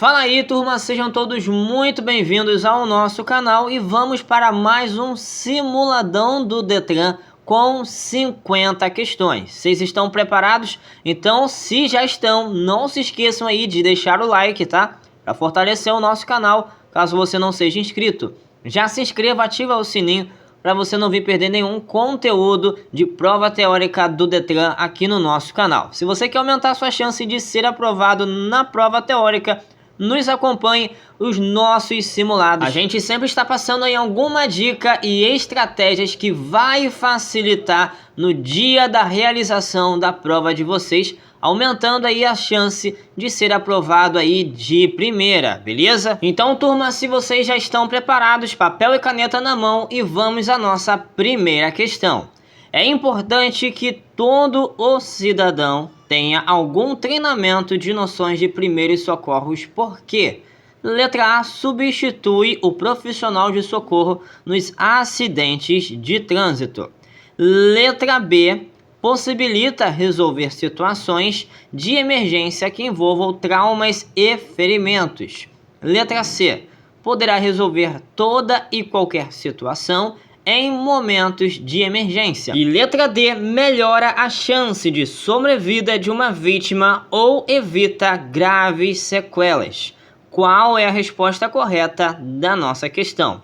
Fala aí, turma, sejam todos muito bem-vindos ao nosso canal e vamos para mais um simuladão do Detran com 50 questões. Vocês estão preparados? Então, se já estão, não se esqueçam aí de deixar o like, tá? Para fortalecer o nosso canal, caso você não seja inscrito. Já se inscreva, ativa o sininho para você não vir perder nenhum conteúdo de prova teórica do Detran aqui no nosso canal. Se você quer aumentar sua chance de ser aprovado na prova teórica, nos acompanhe os nossos simulados. A gente sempre está passando aí alguma dica e estratégias que vai facilitar no dia da realização da prova de vocês, aumentando aí a chance de ser aprovado aí de primeira, beleza? Então, turma, se vocês já estão preparados, papel e caneta na mão e vamos à nossa primeira questão. É importante que todo o cidadão tenha algum treinamento de noções de primeiros socorros, porque letra A substitui o profissional de socorro nos acidentes de trânsito. Letra B possibilita resolver situações de emergência que envolvam traumas e ferimentos. Letra C poderá resolver toda e qualquer situação em momentos de emergência. E letra D melhora a chance de sobrevida de uma vítima ou evita graves sequelas. Qual é a resposta correta da nossa questão?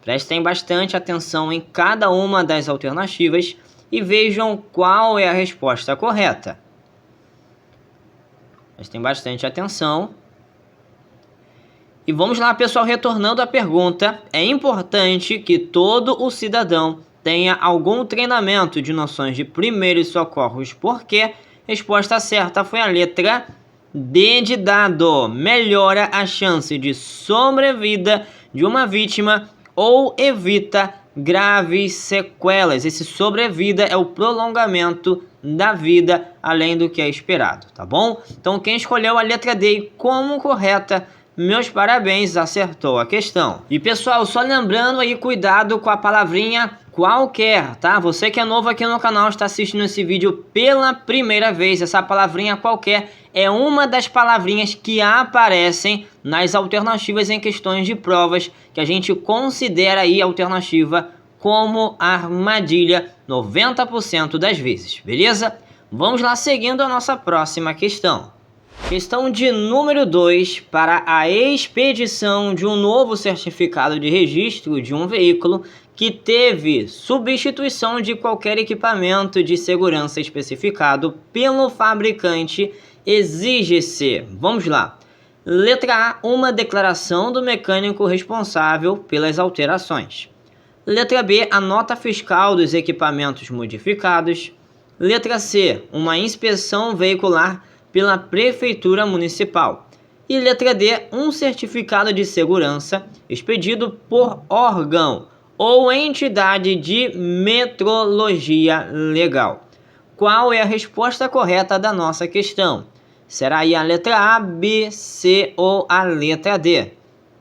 Prestem bastante atenção em cada uma das alternativas e vejam qual é a resposta correta. Prestem bastante atenção. E vamos lá, pessoal, retornando à pergunta, é importante que todo o cidadão tenha algum treinamento de noções de primeiros socorros, porque resposta certa foi a letra D de dado. Melhora a chance de sobrevida de uma vítima ou evita graves sequelas. Esse sobrevida é o prolongamento da vida além do que é esperado, tá bom? Então quem escolheu a letra D como correta, meus parabéns, acertou a questão. E pessoal, só lembrando aí, cuidado com a palavrinha qualquer, tá? Você que é novo aqui no canal, está assistindo esse vídeo pela primeira vez, essa palavrinha qualquer é uma das palavrinhas que aparecem nas alternativas em questões de provas, que a gente considera aí a alternativa como armadilha 90% das vezes, beleza? Vamos lá, seguindo a nossa próxima questão. Questão de número 2, para a expedição de um novo certificado de registro de um veículo que teve substituição de qualquer equipamento de segurança especificado pelo fabricante, exige-se, vamos lá, letra A, uma declaração do mecânico responsável pelas alterações. Letra B, a nota fiscal dos equipamentos modificados. Letra C, uma inspeção veicular pela Prefeitura Municipal. E letra D, um certificado de segurança expedido por órgão ou entidade de metrologia legal. Qual é a resposta correta da nossa questão? Será aí a letra A, B, C ou a letra D?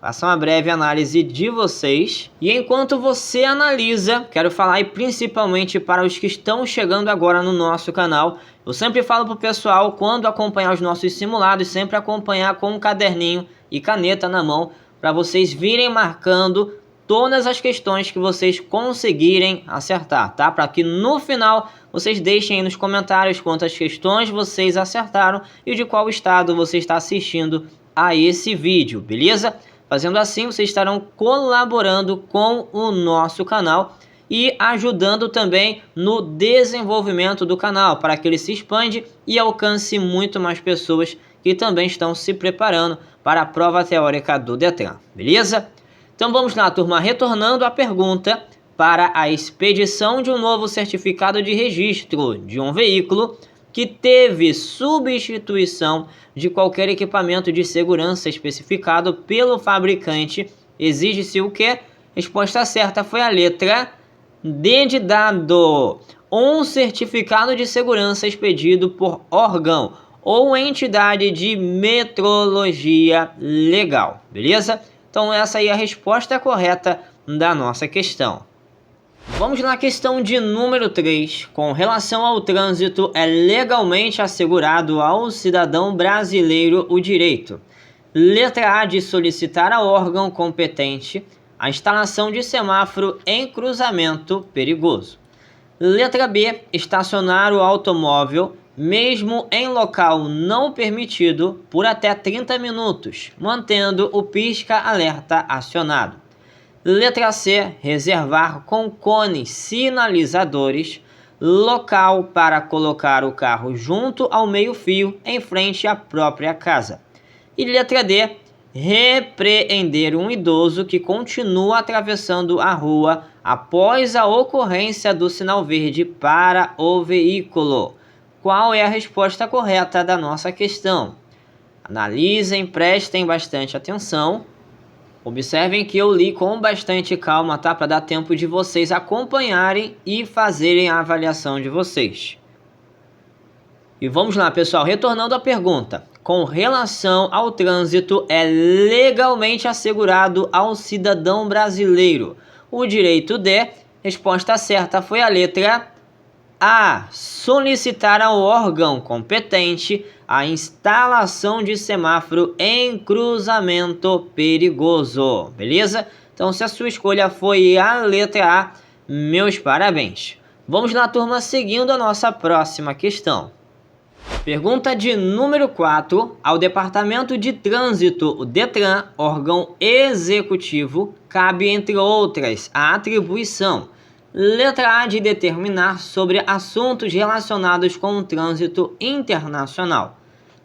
Façam uma breve análise de vocês. E enquanto você analisa, quero falar aí principalmente para os que estão chegando agora no nosso canal. Eu sempre falo para o pessoal, quando acompanhar os nossos simulados, sempre acompanhar com um caderninho e caneta na mão, para vocês virem marcando todas as questões que vocês conseguirem acertar, tá? Para que no final vocês deixem aí nos comentários quantas questões vocês acertaram e de qual estado você está assistindo a esse vídeo, beleza? Fazendo assim, vocês estarão colaborando com o nosso canal e ajudando também no desenvolvimento do canal, para que ele se expande e alcance muito mais pessoas que também estão se preparando para a prova teórica do Detran, beleza? Então vamos lá, turma, retornando à pergunta, para a expedição de um novo certificado de registro de um veículo que teve substituição de qualquer equipamento de segurança especificado pelo fabricante, exige-se o quê? Resposta certa foi a letra D de dado. Um certificado de segurança expedido por órgão ou entidade de metrologia legal, beleza? Então essa aí é a resposta correta da nossa questão. Vamos na questão de número 3. Com relação ao trânsito, é legalmente assegurado ao cidadão brasileiro o direito. Letra A, de solicitar ao órgão competente a instalação de semáforo em cruzamento perigoso. Letra B, estacionar o automóvel mesmo em local não permitido por até 30 minutos, mantendo o pisca-alerta acionado. Letra C, reservar com cones sinalizadores local para colocar o carro junto ao meio-fio em frente à própria casa. E letra D, repreender um idoso que continua atravessando a rua após a ocorrência do sinal verde para o veículo. Qual é a resposta correta da nossa questão? Analisem, prestem bastante atenção. Observem que eu li com bastante calma, tá? Para dar tempo de vocês acompanharem e fazerem a avaliação de vocês. E vamos lá, pessoal, retornando à pergunta. Com relação ao trânsito, é legalmente assegurado ao cidadão brasileiro o direito de... Resposta certa foi a letra A. Solicitar ao órgão competente a instalação de semáforo em cruzamento perigoso. Beleza? Então, se a sua escolha foi a letra A, meus parabéns. Vamos lá, turma, seguindo a nossa próxima questão. Pergunta de número 4. Ao Departamento de Trânsito, o DETRAN, órgão executivo, cabe, entre outras, a atribuição: letra A, de determinar sobre assuntos relacionados com o trânsito internacional.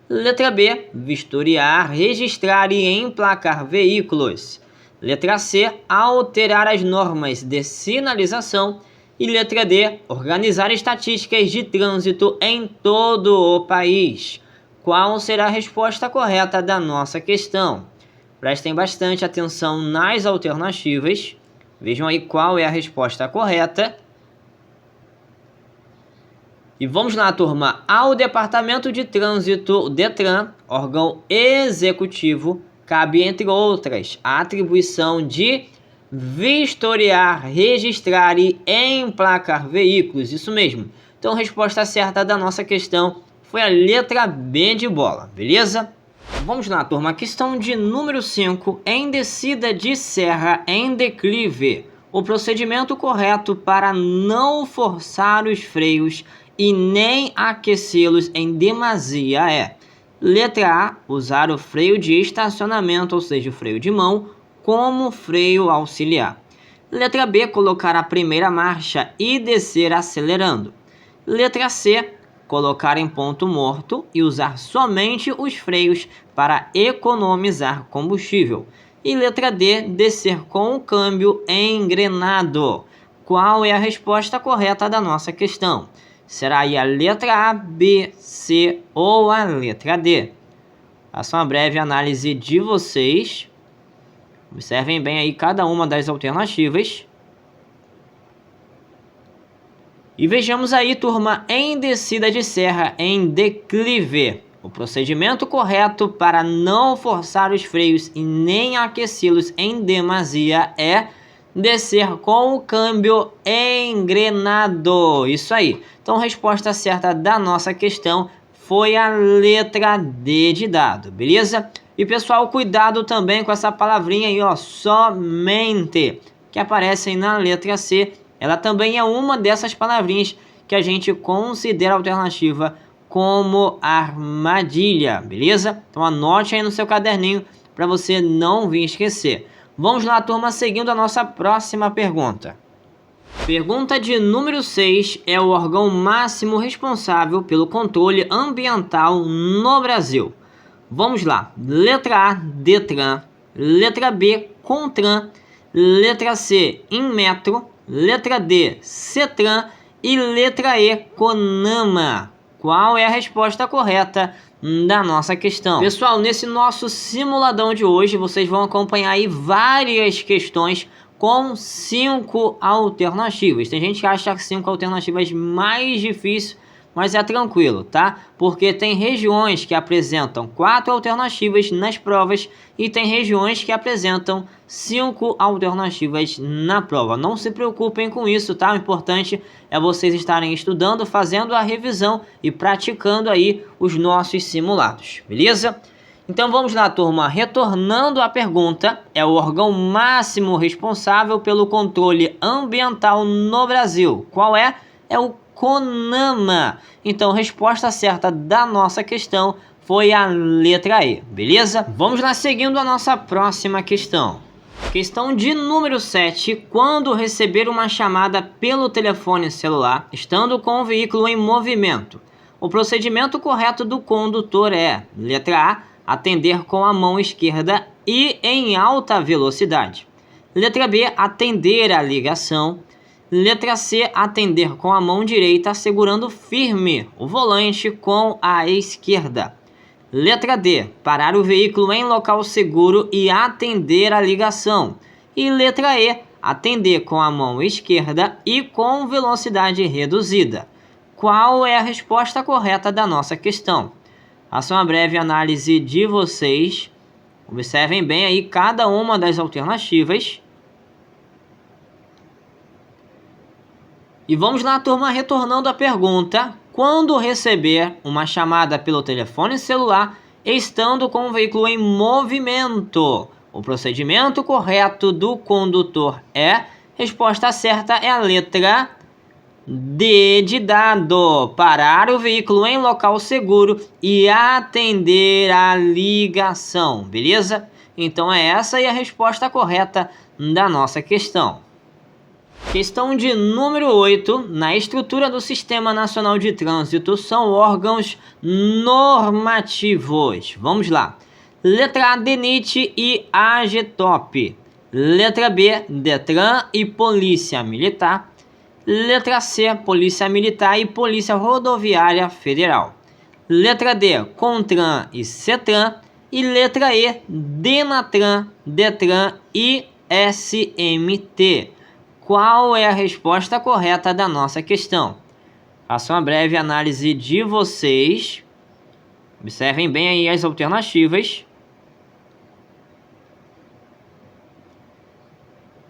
Letra B, vistoriar, registrar e emplacar veículos. Letra C, alterar as normas de sinalização. E letra D, organizar estatísticas de trânsito em todo o país. Qual será a resposta correta da nossa questão? Prestem bastante atenção nas alternativas. Vejam aí qual é a resposta correta. E vamos lá, turma. Ao Departamento de Trânsito, o DETRAN, órgão executivo, cabe, entre outras, a atribuição de vistoriar, registrar e emplacar veículos. Isso mesmo. Então, a resposta certa da nossa questão foi a letra B de bola, beleza? Vamos lá, turma. Questão de número 5. Em descida de serra em declive, o procedimento correto para não forçar os freios e nem aquecê-los em demasia é: letra A, usar o freio de estacionamento, ou seja, o freio de mão, como freio auxiliar. Letra B, colocar a primeira marcha e descer acelerando. Letra C, colocar em ponto morto e usar somente os freios para economizar combustível. E letra D, descer com o câmbio engrenado. Qual é a resposta correta da nossa questão? Será aí a letra A, B, C ou a letra D? Façam uma breve análise de vocês. Observem bem aí cada uma das alternativas. E vejamos aí, turma, em descida de serra em declive. O procedimento correto para não forçar os freios e nem aquecê-los em demasia é descer com o câmbio engrenado. Isso aí. Então, a resposta certa da nossa questão foi a letra D de dado, beleza? E, pessoal, cuidado também com essa palavrinha aí, ó, somente, que aparece aí na letra C. Ela também é uma dessas palavrinhas que a gente considera alternativa como armadilha, beleza? Então, anote aí no seu caderninho para você não vir esquecer. Vamos lá, turma, seguindo a nossa próxima pergunta. Pergunta de número 6. É o órgão máximo responsável pelo controle ambiental no Brasil. Vamos lá. Letra A, DETRAN. Letra B, CONTRAN. Letra C, INMETRO. Letra D, CETRAN. E letra E, CONAMA. Qual é a resposta correta da nossa questão? Pessoal, nesse nosso simuladão de hoje, vocês vão acompanhar aí várias questões com 5 alternativas. Tem gente que acha 5 alternativas mais difíceis, mas é tranquilo, tá? Porque tem regiões que apresentam 4 alternativas nas provas e tem regiões que apresentam 5 alternativas na prova. Não se preocupem com isso, tá? O importante é vocês estarem estudando, fazendo a revisão e praticando aí os nossos simulados, beleza? Então vamos lá, turma. Retornando à pergunta, é o órgão máximo responsável pelo controle ambiental no Brasil. Qual é? É o CONAMA. Então, resposta certa da nossa questão foi a letra E, beleza? Vamos lá, seguindo a nossa próxima questão. Questão de número 7. Quando receber uma chamada pelo telefone celular, estando com o veículo em movimento, o procedimento correto do condutor é: letra A, atender com a mão esquerda e em alta velocidade. Letra B, atender a ligação. Letra C, atender com a mão direita, segurando firme o volante com a esquerda. Letra D, parar o veículo em local seguro e atender a ligação. E letra E, atender com a mão esquerda e com velocidade reduzida. Qual é a resposta correta da nossa questão? Façam uma breve análise de vocês. Observem bem aí cada uma das alternativas. E vamos lá, turma, retornando à pergunta. Quando receber uma chamada pelo telefone celular, estando com o veículo em movimento, o procedimento correto do condutor é... Resposta certa é a letra D de dado, parar o veículo em local seguro e atender a ligação, beleza? Então é essa aí a resposta correta da nossa questão. Questão de número 8. Na estrutura do Sistema Nacional de Trânsito são órgãos normativos. Vamos lá. Letra A, DENIT e AGETOP. Letra B, DETRAN e Polícia Militar. Letra C, Polícia Militar e Polícia Rodoviária Federal. Letra D, CONTRAN e CETRAN. E letra E, DENATRAN, DETRAN e SMT. Qual é a resposta correta da nossa questão? Façam uma breve análise de vocês. Observem bem aí as alternativas.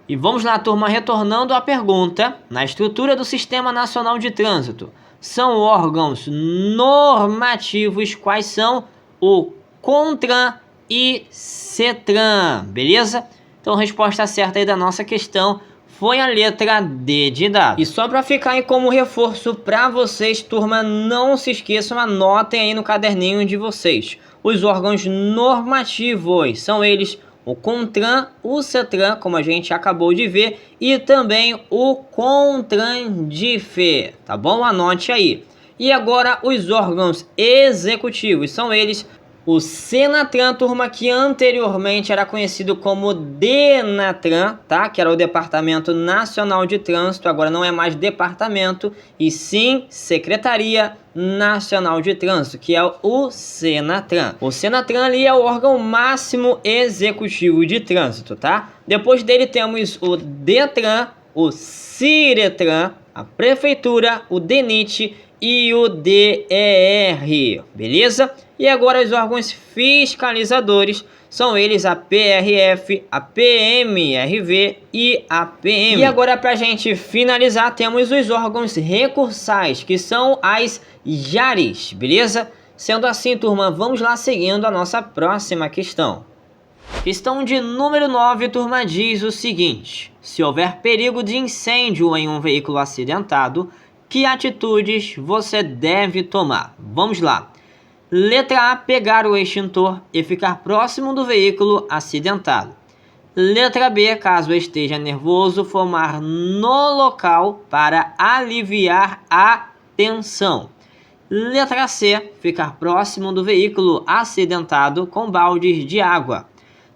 E vamos lá, turma, retornando à pergunta. Na estrutura do Sistema Nacional de Trânsito, são órgãos normativos. Quais são? O CONTRAN e CETRAN, beleza? Então, a resposta certa aí da nossa questão foi a letra D de dado. E só para ficar aí como reforço para vocês, turma, não se esqueçam, anotem aí no caderninho de vocês. Os órgãos normativos são eles: o CONTRAN, o CETRAN, como a gente acabou de ver, e também o CONTRANDIF, tá bom? Anote aí. E agora os órgãos executivos são eles: o SENATRAN, turma, que anteriormente era conhecido como DENATRAN, tá? Que era o Departamento Nacional de Trânsito, agora não é mais departamento, e sim Secretaria Nacional de Trânsito, que é o SENATRAN. O SENATRAN ali é o órgão máximo executivo de trânsito, tá? Depois dele temos o DETRAN, o CIRETRAN, a Prefeitura, o DENIT e o DER, beleza? E agora os órgãos fiscalizadores são eles: a PRF, a PMRV e a PM. E agora, para a gente finalizar, temos os órgãos recursais, que são as JARES, beleza? Sendo assim, turma, vamos lá seguindo a nossa próxima questão. Questão de número 9, turma, diz o seguinte: se houver perigo de incêndio em um veículo acidentado, que atitudes você deve tomar? Vamos lá. Letra A, pegar o extintor e ficar próximo do veículo acidentado. Letra B, caso esteja nervoso, fumar no local para aliviar a tensão. Letra C, ficar próximo do veículo acidentado com baldes de água.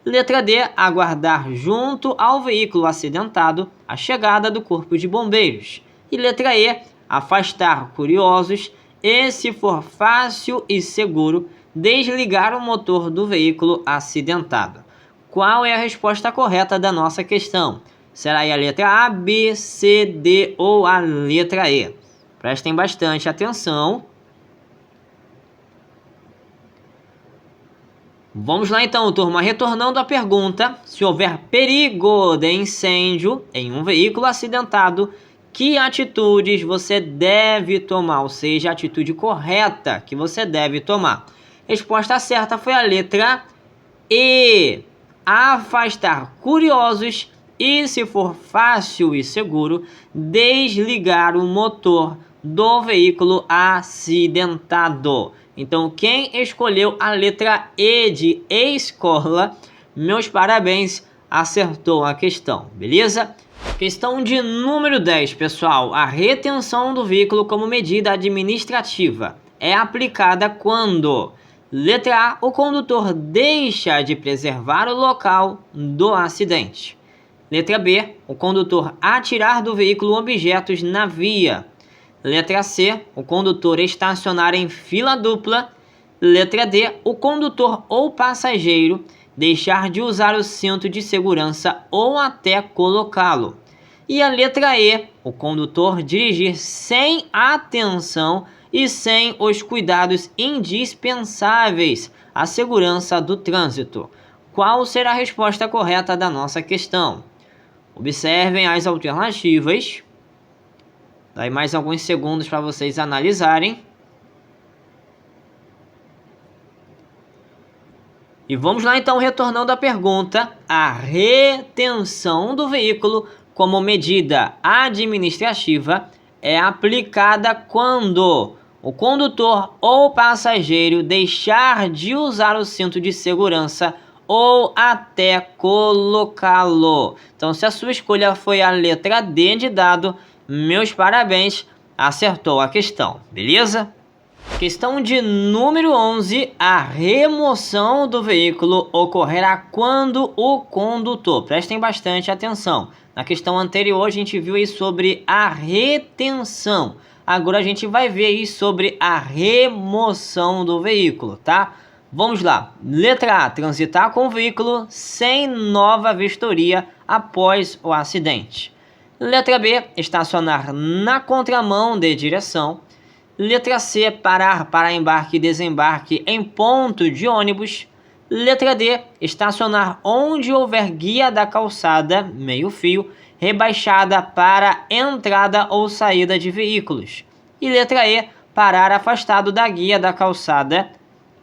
Letra D, aguardar junto ao veículo acidentado a chegada do corpo de bombeiros. E letra E, afastar curiosos e, se for fácil e seguro, desligar o motor do veículo acidentado. Qual é a resposta correta da nossa questão? Será a letra A, B, C, D ou a letra E? Prestem bastante atenção. Vamos lá então, turma, retornando à pergunta: se houver perigo de incêndio em um veículo acidentado, que atitudes você deve tomar? Ou seja, a atitude correta que você deve tomar. Resposta certa foi a letra E. Afastar curiosos e, se for fácil e seguro, desligar o motor do veículo acidentado. Então, quem escolheu a letra E de escola, meus parabéns, acertou a questão, beleza? Questão de número 10, pessoal. A retenção do veículo como medida administrativa é aplicada quando: letra A, o condutor deixa de preservar o local do acidente. Letra B, o condutor atirar do veículo objetos na via. Letra C, o condutor estacionar em fila dupla. Letra D, o condutor ou passageiro deixar de usar o cinto de segurança ou até colocá-lo. E a letra E, o condutor dirigir sem atenção e sem os cuidados indispensáveis à segurança do trânsito. Qual será a resposta correta da nossa questão? Observem as alternativas. Daí mais alguns segundos para vocês analisarem. E vamos lá então, retornando à pergunta. A retenção do veículo como medida administrativa é aplicada quando o condutor ou passageiro deixar de usar o cinto de segurança ou até colocá-lo. Então, se a sua escolha foi a letra D de dado, meus parabéns, acertou a questão, beleza? Questão de número 11. A remoção do veículo ocorrerá quando o condutor... Prestem bastante atenção. Na questão anterior a gente viu aí sobre a retenção. Agora a gente vai ver aí sobre a remoção do veículo, tá? Vamos lá. Letra A. Transitar com o veículo sem nova vistoria após o acidente. Letra B. Estacionar na contramão de direção. Letra C. Parar para embarque e desembarque em ponto de ônibus. Letra D. Estacionar onde houver guia da calçada, meio fio, rebaixada para entrada ou saída de veículos. E letra E. Parar afastado da guia da calçada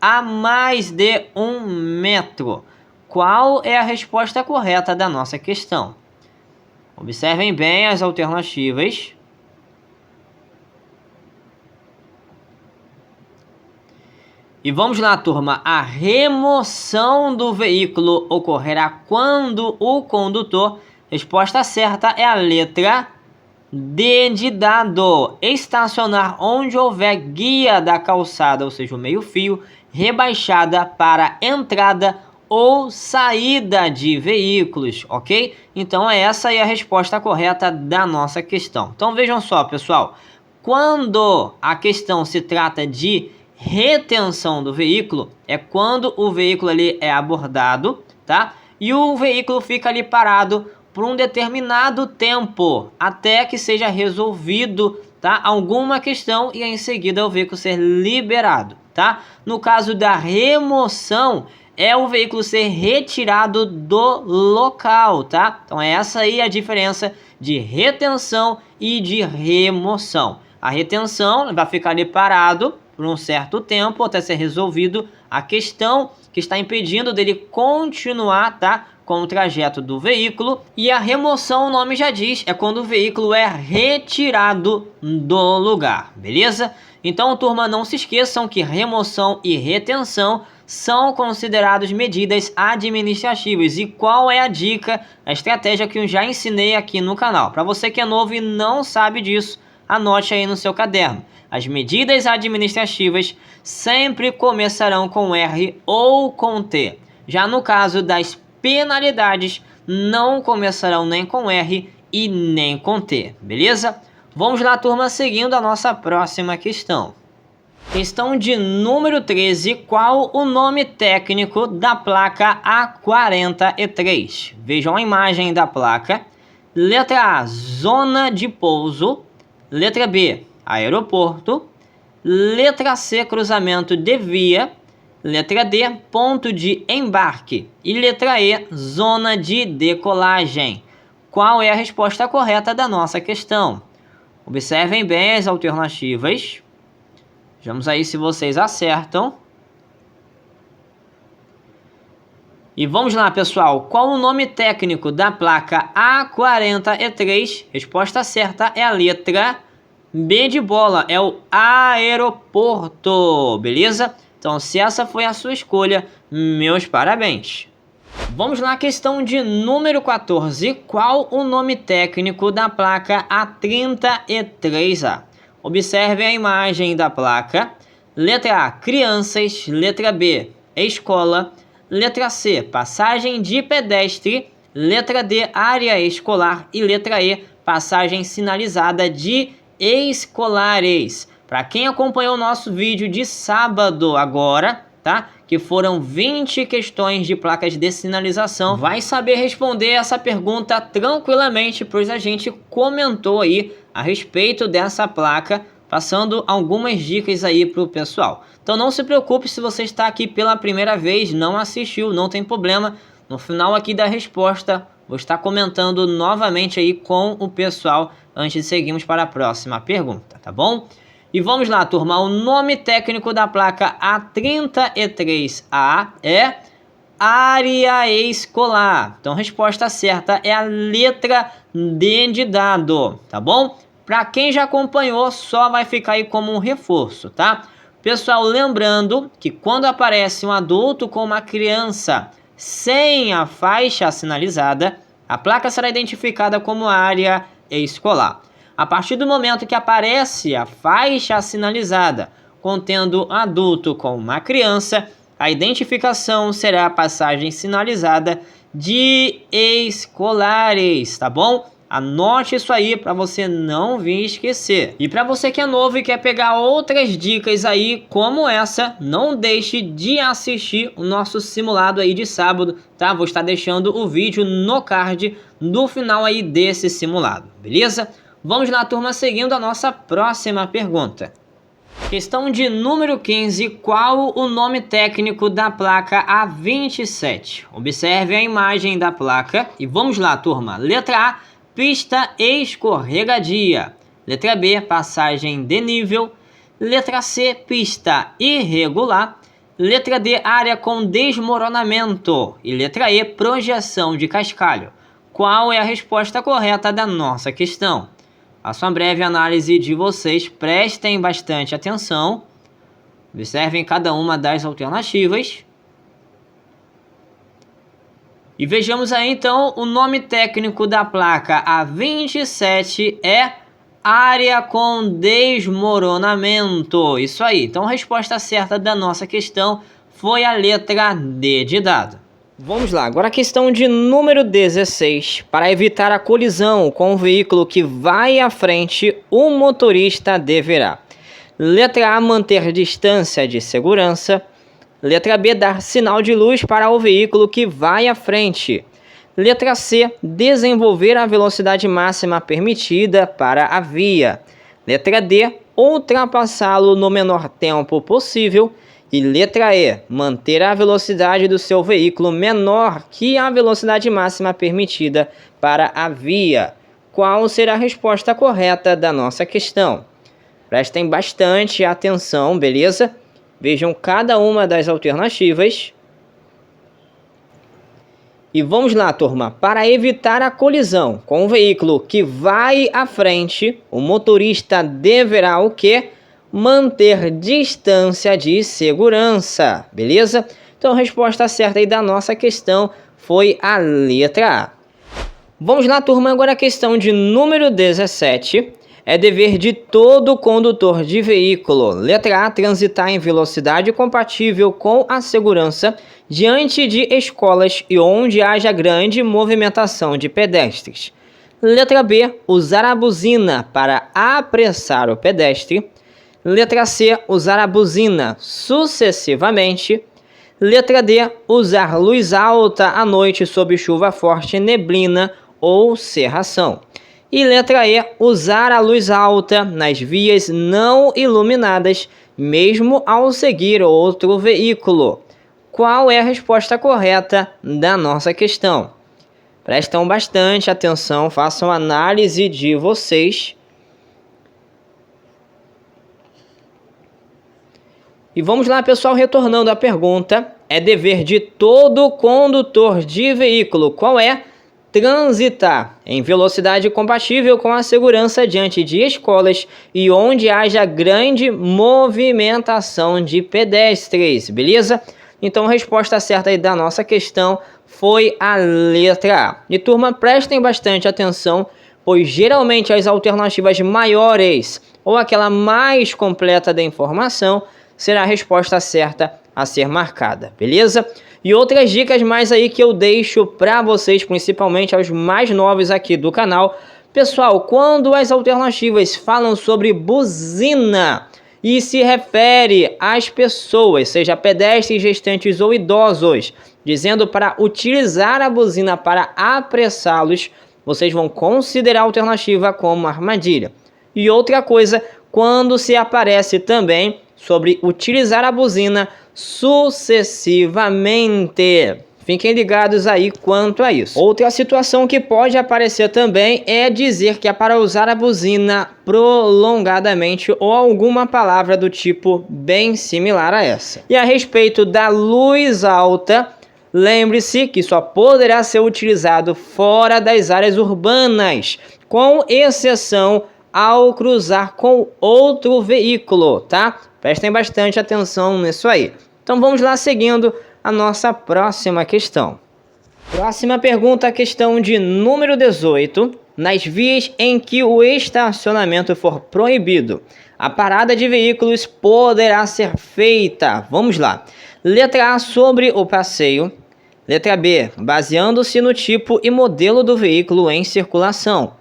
a mais de 1 metro. Qual é a resposta correta da nossa questão? Observem bem as alternativas. E vamos lá, turma. A remoção do veículo ocorrerá quando o condutor... Resposta certa é a letra D de dado. Estacionar onde houver guia da calçada, ou seja, o meio-fio, rebaixada para entrada ou saída de veículos, ok? Então, essa é a resposta correta da nossa questão. Então, vejam só, pessoal. Quando a questão se trata de retenção do veículo, é quando o veículo ali é abordado, tá? E o veículo fica ali parado por um determinado tempo, até que seja resolvido, tá, alguma questão e em seguida o veículo ser liberado, tá? No caso da remoção, é o veículo ser retirado do local, tá? Então essa aí é a diferença de retenção e de remoção. A retenção vai ficar ali parado por um certo tempo até ser resolvido a questão que está impedindo dele continuar, tá, com o trajeto do veículo. E a remoção, o nome já diz, é quando o veículo é retirado do lugar, beleza? Então, turma, não se esqueçam que remoção e retenção são considerados medidas administrativas. E qual é a dica, a estratégia que eu já ensinei aqui no canal? Para você que é novo e não sabe disso, anote aí no seu caderno. As medidas administrativas sempre começarão com R ou com T. Já no caso das penalidades, não começarão nem com R e nem com T, beleza? Vamos lá, turma, seguindo a nossa próxima questão. Questão de número 13. Qual o nome técnico da placa A43? Vejam a imagem da placa. Letra A, zona de pouso. Letra B, aeroporto. Letra C, cruzamento de via. Letra D, ponto de embarque. E letra E, zona de decolagem. Qual é a resposta correta da nossa questão? Observem bem as alternativas. Vejamos aí se vocês acertam. E vamos lá, pessoal. Qual o nome técnico da placa A43? Resposta certa é a letra B de bola, é o aeroporto, beleza? Então, se essa foi a sua escolha, meus parabéns. Vamos lá, questão de número 14. Qual o nome técnico da placa A33A? Observe a imagem da placa. Letra A, crianças. Letra B, escola. Letra C, passagem de pedestre. Letra D, área escolar. E letra E, passagem sinalizada de escolares. Para quem acompanhou o nosso vídeo de sábado agora, tá? Que foram 20 questões de placas de sinalização, vai saber responder essa pergunta tranquilamente, pois a gente comentou aí a respeito dessa placa, passando algumas dicas aí para o pessoal. Então não se preocupe se você está aqui pela primeira vez, não assistiu, não tem problema. No final aqui da resposta, vou estar comentando novamente aí com o pessoal antes de seguirmos para a próxima pergunta, tá bom? E vamos lá, turma. O nome técnico da placa A33A é área escolar. Então, a resposta certa é a letra D de dado, tá bom? Para quem já acompanhou, só vai ficar aí como um reforço, tá? Pessoal, lembrando que quando aparece um adulto com uma criança sem a faixa sinalizada, a placa será identificada como área escolar. A partir do momento que aparece a faixa sinalizada contendo adulto com uma criança, a identificação será a passagem sinalizada de escolares, tá bom? Anote isso aí para você não vir esquecer. E para você que é novo e quer pegar outras dicas aí como essa, não deixe de assistir o nosso simulado aí de sábado, tá? Vou estar deixando o vídeo no card no final aí desse simulado, beleza? Vamos lá, turma, seguindo a nossa próxima pergunta. Questão de número 15. Qual o nome técnico da placa A27? Observe a imagem da placa e vamos lá, turma. Letra A, pista escorregadia. Letra B, passagem de nível. Letra C, pista irregular. Letra D, área com desmoronamento. E letra E, projeção de cascalho. Qual é a resposta correta da nossa questão? Faço uma breve análise de vocês, prestem bastante atenção, observem cada uma das alternativas. E vejamos aí então, o nome técnico da placa A27 é área com desmoronamento. Isso aí, então a resposta certa da nossa questão foi a letra D de dado. Vamos lá, agora a questão de número 16. Para evitar a colisão com o veículo que vai à frente, o motorista deverá: letra A, manter distância de segurança. Letra B, dar sinal de luz para o veículo que vai à frente. Letra C, desenvolver a velocidade máxima permitida para a via. Letra D, ultrapassá-lo no menor tempo possível. E letra E, manter a velocidade do seu veículo menor que a velocidade máxima permitida para a via. Qual será a resposta correta da nossa questão? Prestem bastante atenção, beleza? Vejam cada uma das alternativas. E vamos lá, turma. Para evitar a colisão com o veículo que vai à frente, o motorista deverá o quê? Manter distância de segurança, beleza? Então a resposta certa aí da nossa questão foi a letra A. Vamos lá, turma, agora a questão de número 17. É dever de todo condutor de veículo, letra A, transitar em velocidade compatível com a segurança diante de escolas e onde haja grande movimentação de pedestres. Letra B, usar a buzina para apressar o pedestre. Letra C, usar a buzina sucessivamente. Letra D, usar luz alta à noite sob chuva forte, neblina ou cerração. E letra E, usar a luz alta nas vias não iluminadas, mesmo ao seguir outro veículo. Qual é a resposta correta da nossa questão? Prestem bastante atenção, façam análise de vocês. E vamos lá, pessoal, retornando à pergunta. É dever de todo condutor de veículo, qual é? Transitar em velocidade compatível com a segurança diante de escolas e onde haja grande movimentação de pedestres, beleza? Então a resposta certa aí da nossa questão foi a letra A. E turma, prestem bastante atenção, pois geralmente as alternativas maiores ou aquela mais completa da informação será a resposta certa a ser marcada, beleza? E outras dicas mais aí que eu deixo para vocês, principalmente aos mais novos aqui do canal. Pessoal, quando as alternativas falam sobre buzina e se refere às pessoas, seja pedestres, gestantes ou idosos, dizendo para utilizar a buzina para apressá-los, vocês vão considerar a alternativa como armadilha. E outra coisa, quando se aparece também sobre utilizar a buzina sucessivamente. Fiquem ligados aí quanto a isso. Outra situação que pode aparecer também é dizer que é para usar a buzina prolongadamente ou alguma palavra do tipo bem similar a essa. E a respeito da luz alta, lembre-se que só poderá ser utilizado fora das áreas urbanas, com exceção ao cruzar com outro veículo, tá? Prestem bastante atenção nisso aí. Então vamos lá, seguindo a nossa próxima questão. Próxima pergunta, questão de número 18. Nas vias em que o estacionamento for proibido, a parada de veículos poderá ser feita. Vamos lá. Letra A, sobre o passeio. Letra B, baseando-se no tipo e modelo do veículo em circulação.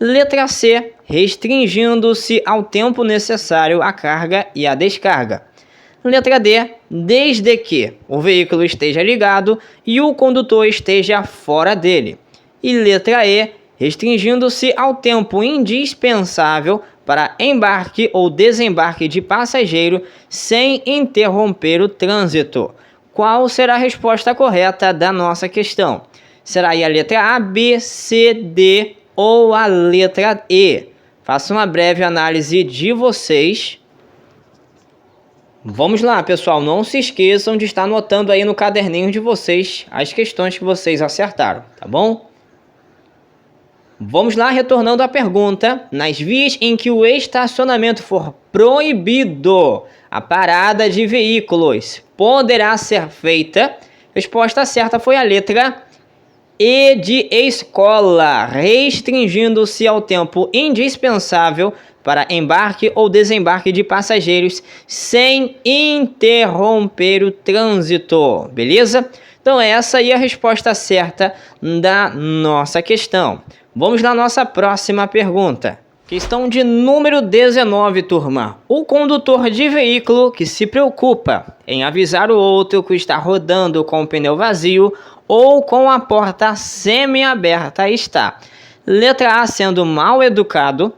Letra C, restringindo-se ao tempo necessário à carga e à descarga. Letra D, desde que o veículo esteja ligado e o condutor esteja fora dele. E letra E, restringindo-se ao tempo indispensável para embarque ou desembarque de passageiro sem interromper o trânsito. Qual será a resposta correta da nossa questão? Será aí a letra A, B, C, D ou a letra E? Faça uma breve análise de vocês. Vamos lá, pessoal, não se esqueçam de estar anotando aí no caderninho de vocês as questões que vocês acertaram, tá bom? Vamos lá, retornando à pergunta. Nas vias em que o estacionamento for proibido, a parada de veículos poderá ser feita. Resposta certa foi a letra E de escola, restringindo-se ao tempo indispensável para embarque ou desembarque de passageiros sem interromper o trânsito, beleza? Então essa aí é a resposta certa da nossa questão. Vamos na nossa próxima pergunta. Questão de número 19, turma. O condutor de veículo que se preocupa em avisar o outro que está rodando com o pneu vazio ou com a porta semi-aberta está. Letra A, sendo mal educado.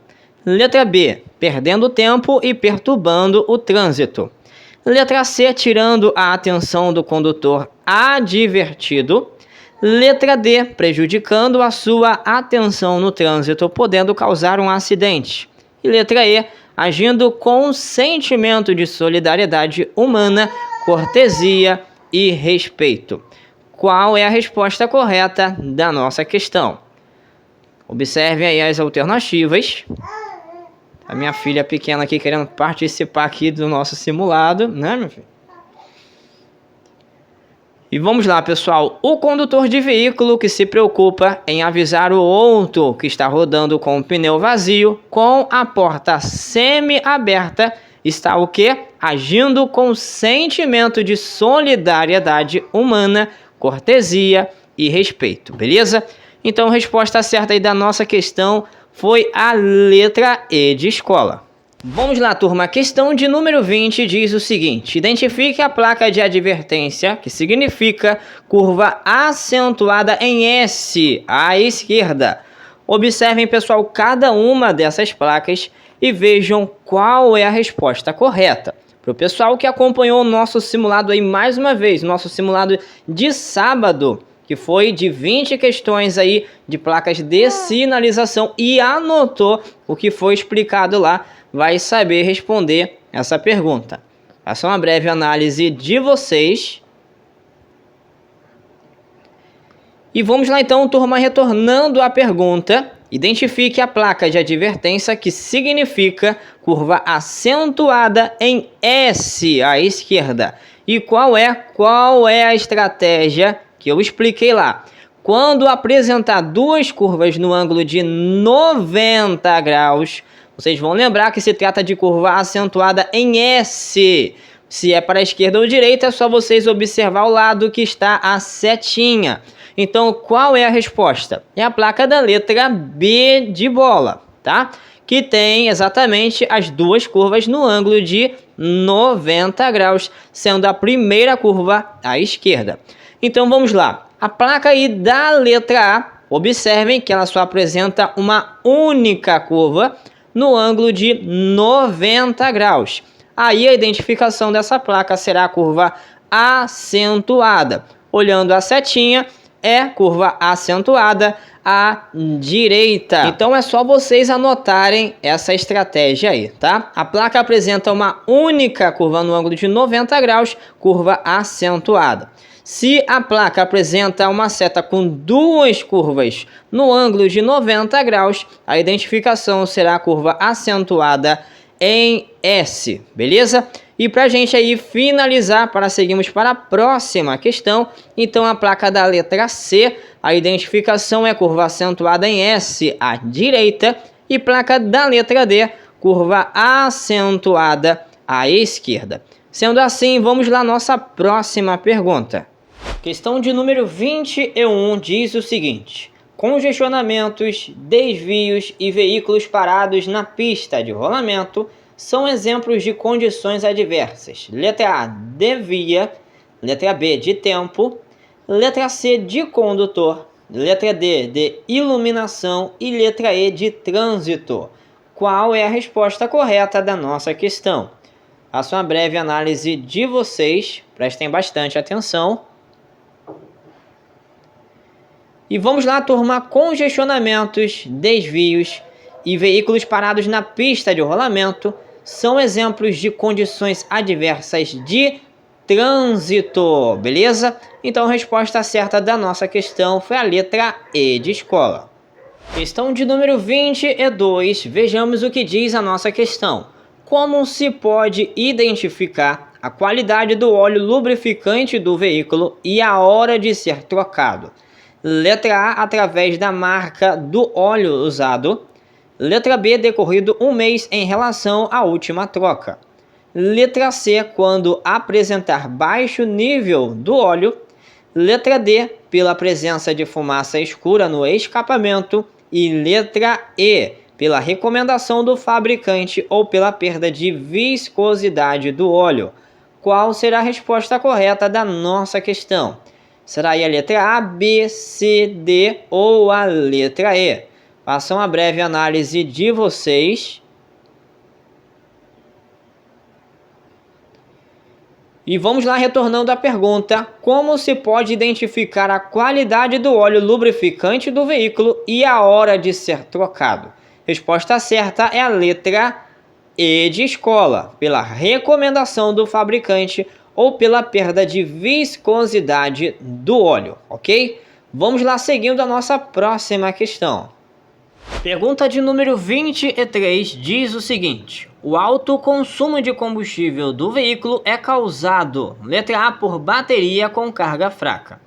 Letra B, perdendo tempo e perturbando o trânsito. Letra C, tirando a atenção do condutor advertido. Letra D, prejudicando a sua atenção no trânsito, podendo causar um acidente. E letra E, agindo com sentimento de solidariedade humana, cortesia e respeito. Qual é a resposta correta da nossa questão? Observem aí as alternativas. A minha filha pequena aqui querendo participar aqui do nosso simulado, né, meu filho? E vamos lá, pessoal. O condutor de veículo que se preocupa em avisar o outro que está rodando com o pneu vazio, com a porta semi-aberta, está o quê? Agindo com sentimento de solidariedade humana, cortesia e respeito, beleza? Então, a resposta certa aí da nossa questão foi a letra E de escola. Vamos lá, turma. A questão de número 20 diz o seguinte: identifique a placa de advertência, que significa curva acentuada em S à esquerda. Observem, pessoal, cada uma dessas placas e vejam qual é a resposta correta. Para o pessoal que acompanhou o nosso simulado aí mais uma vez, nosso simulado de sábado, que foi de 20 questões aí de placas de sinalização e anotou o que foi explicado lá, vai saber responder essa pergunta. Faça uma breve análise de vocês. E vamos lá então, turma, retornando à pergunta. Identifique a placa de advertência que significa curva acentuada em S à esquerda. E qual é a estratégia que eu expliquei lá? Quando apresentar duas curvas no ângulo de 90 graus, vocês vão lembrar que se trata de curva acentuada em S. Se é para a esquerda ou direita, é só vocês observar o lado que está a setinha. Então, qual é a resposta? É a placa da letra B de bola, tá? Que tem exatamente as duas curvas no ângulo de 90 graus, sendo a primeira curva à esquerda. Então, vamos lá. A placa aí da letra A, observem que ela só apresenta uma única curva no ângulo de 90 graus. Aí a identificação dessa placa será a curva acentuada. Olhando a setinha, é curva acentuada à direita. Então é só vocês anotarem essa estratégia aí, tá? A placa apresenta uma única curva no ângulo de 90 graus, curva acentuada. Se a placa apresenta uma seta com duas curvas no ângulo de 90 graus, a identificação será a curva acentuada em S, beleza? E para a gente aí finalizar, para seguirmos para a próxima questão, então a placa da letra C, a identificação é curva acentuada em S à direita, e placa da letra D, curva acentuada à esquerda. Sendo assim, vamos lá à nossa próxima pergunta. Questão de número 21 diz o seguinte: congestionamentos, desvios e veículos parados na pista de rolamento são exemplos de condições adversas. Letra A, de via. Letra B, de tempo. Letra C, de condutor. Letra D, de iluminação. E letra E, de trânsito. Qual é a resposta correta da nossa questão? Faço uma breve análise de vocês. Prestem bastante atenção. E vamos lá, turma. Congestionamentos, desvios e veículos parados na pista de rolamento são exemplos de condições adversas de trânsito, beleza? Então a resposta certa da nossa questão foi a letra E de escola. Questão de número 22, vejamos o que diz a nossa questão. Como se pode identificar a qualidade do óleo lubrificante do veículo e a hora de ser trocado? Letra A, através da marca do óleo usado. Letra B, decorrido um mês em relação à última troca. Letra C, quando apresentar baixo nível do óleo. Letra D, pela presença de fumaça escura no escapamento. E letra E, pela recomendação do fabricante ou pela perda de viscosidade do óleo. Qual será a resposta correta da nossa questão? Será aí a letra A, B, C, D ou a letra E? Façam uma breve análise de vocês. E vamos lá, retornando à pergunta: como se pode identificar a qualidade do óleo lubrificante do veículo e a hora de ser trocado? Resposta certa é a letra E de escola, pela recomendação do fabricante ou pela perda de viscosidade do óleo, ok? Vamos lá, seguindo a nossa próxima questão. Pergunta de número 23 diz o seguinte: o alto consumo de combustível do veículo é causado, letra A, por bateria com carga fraca.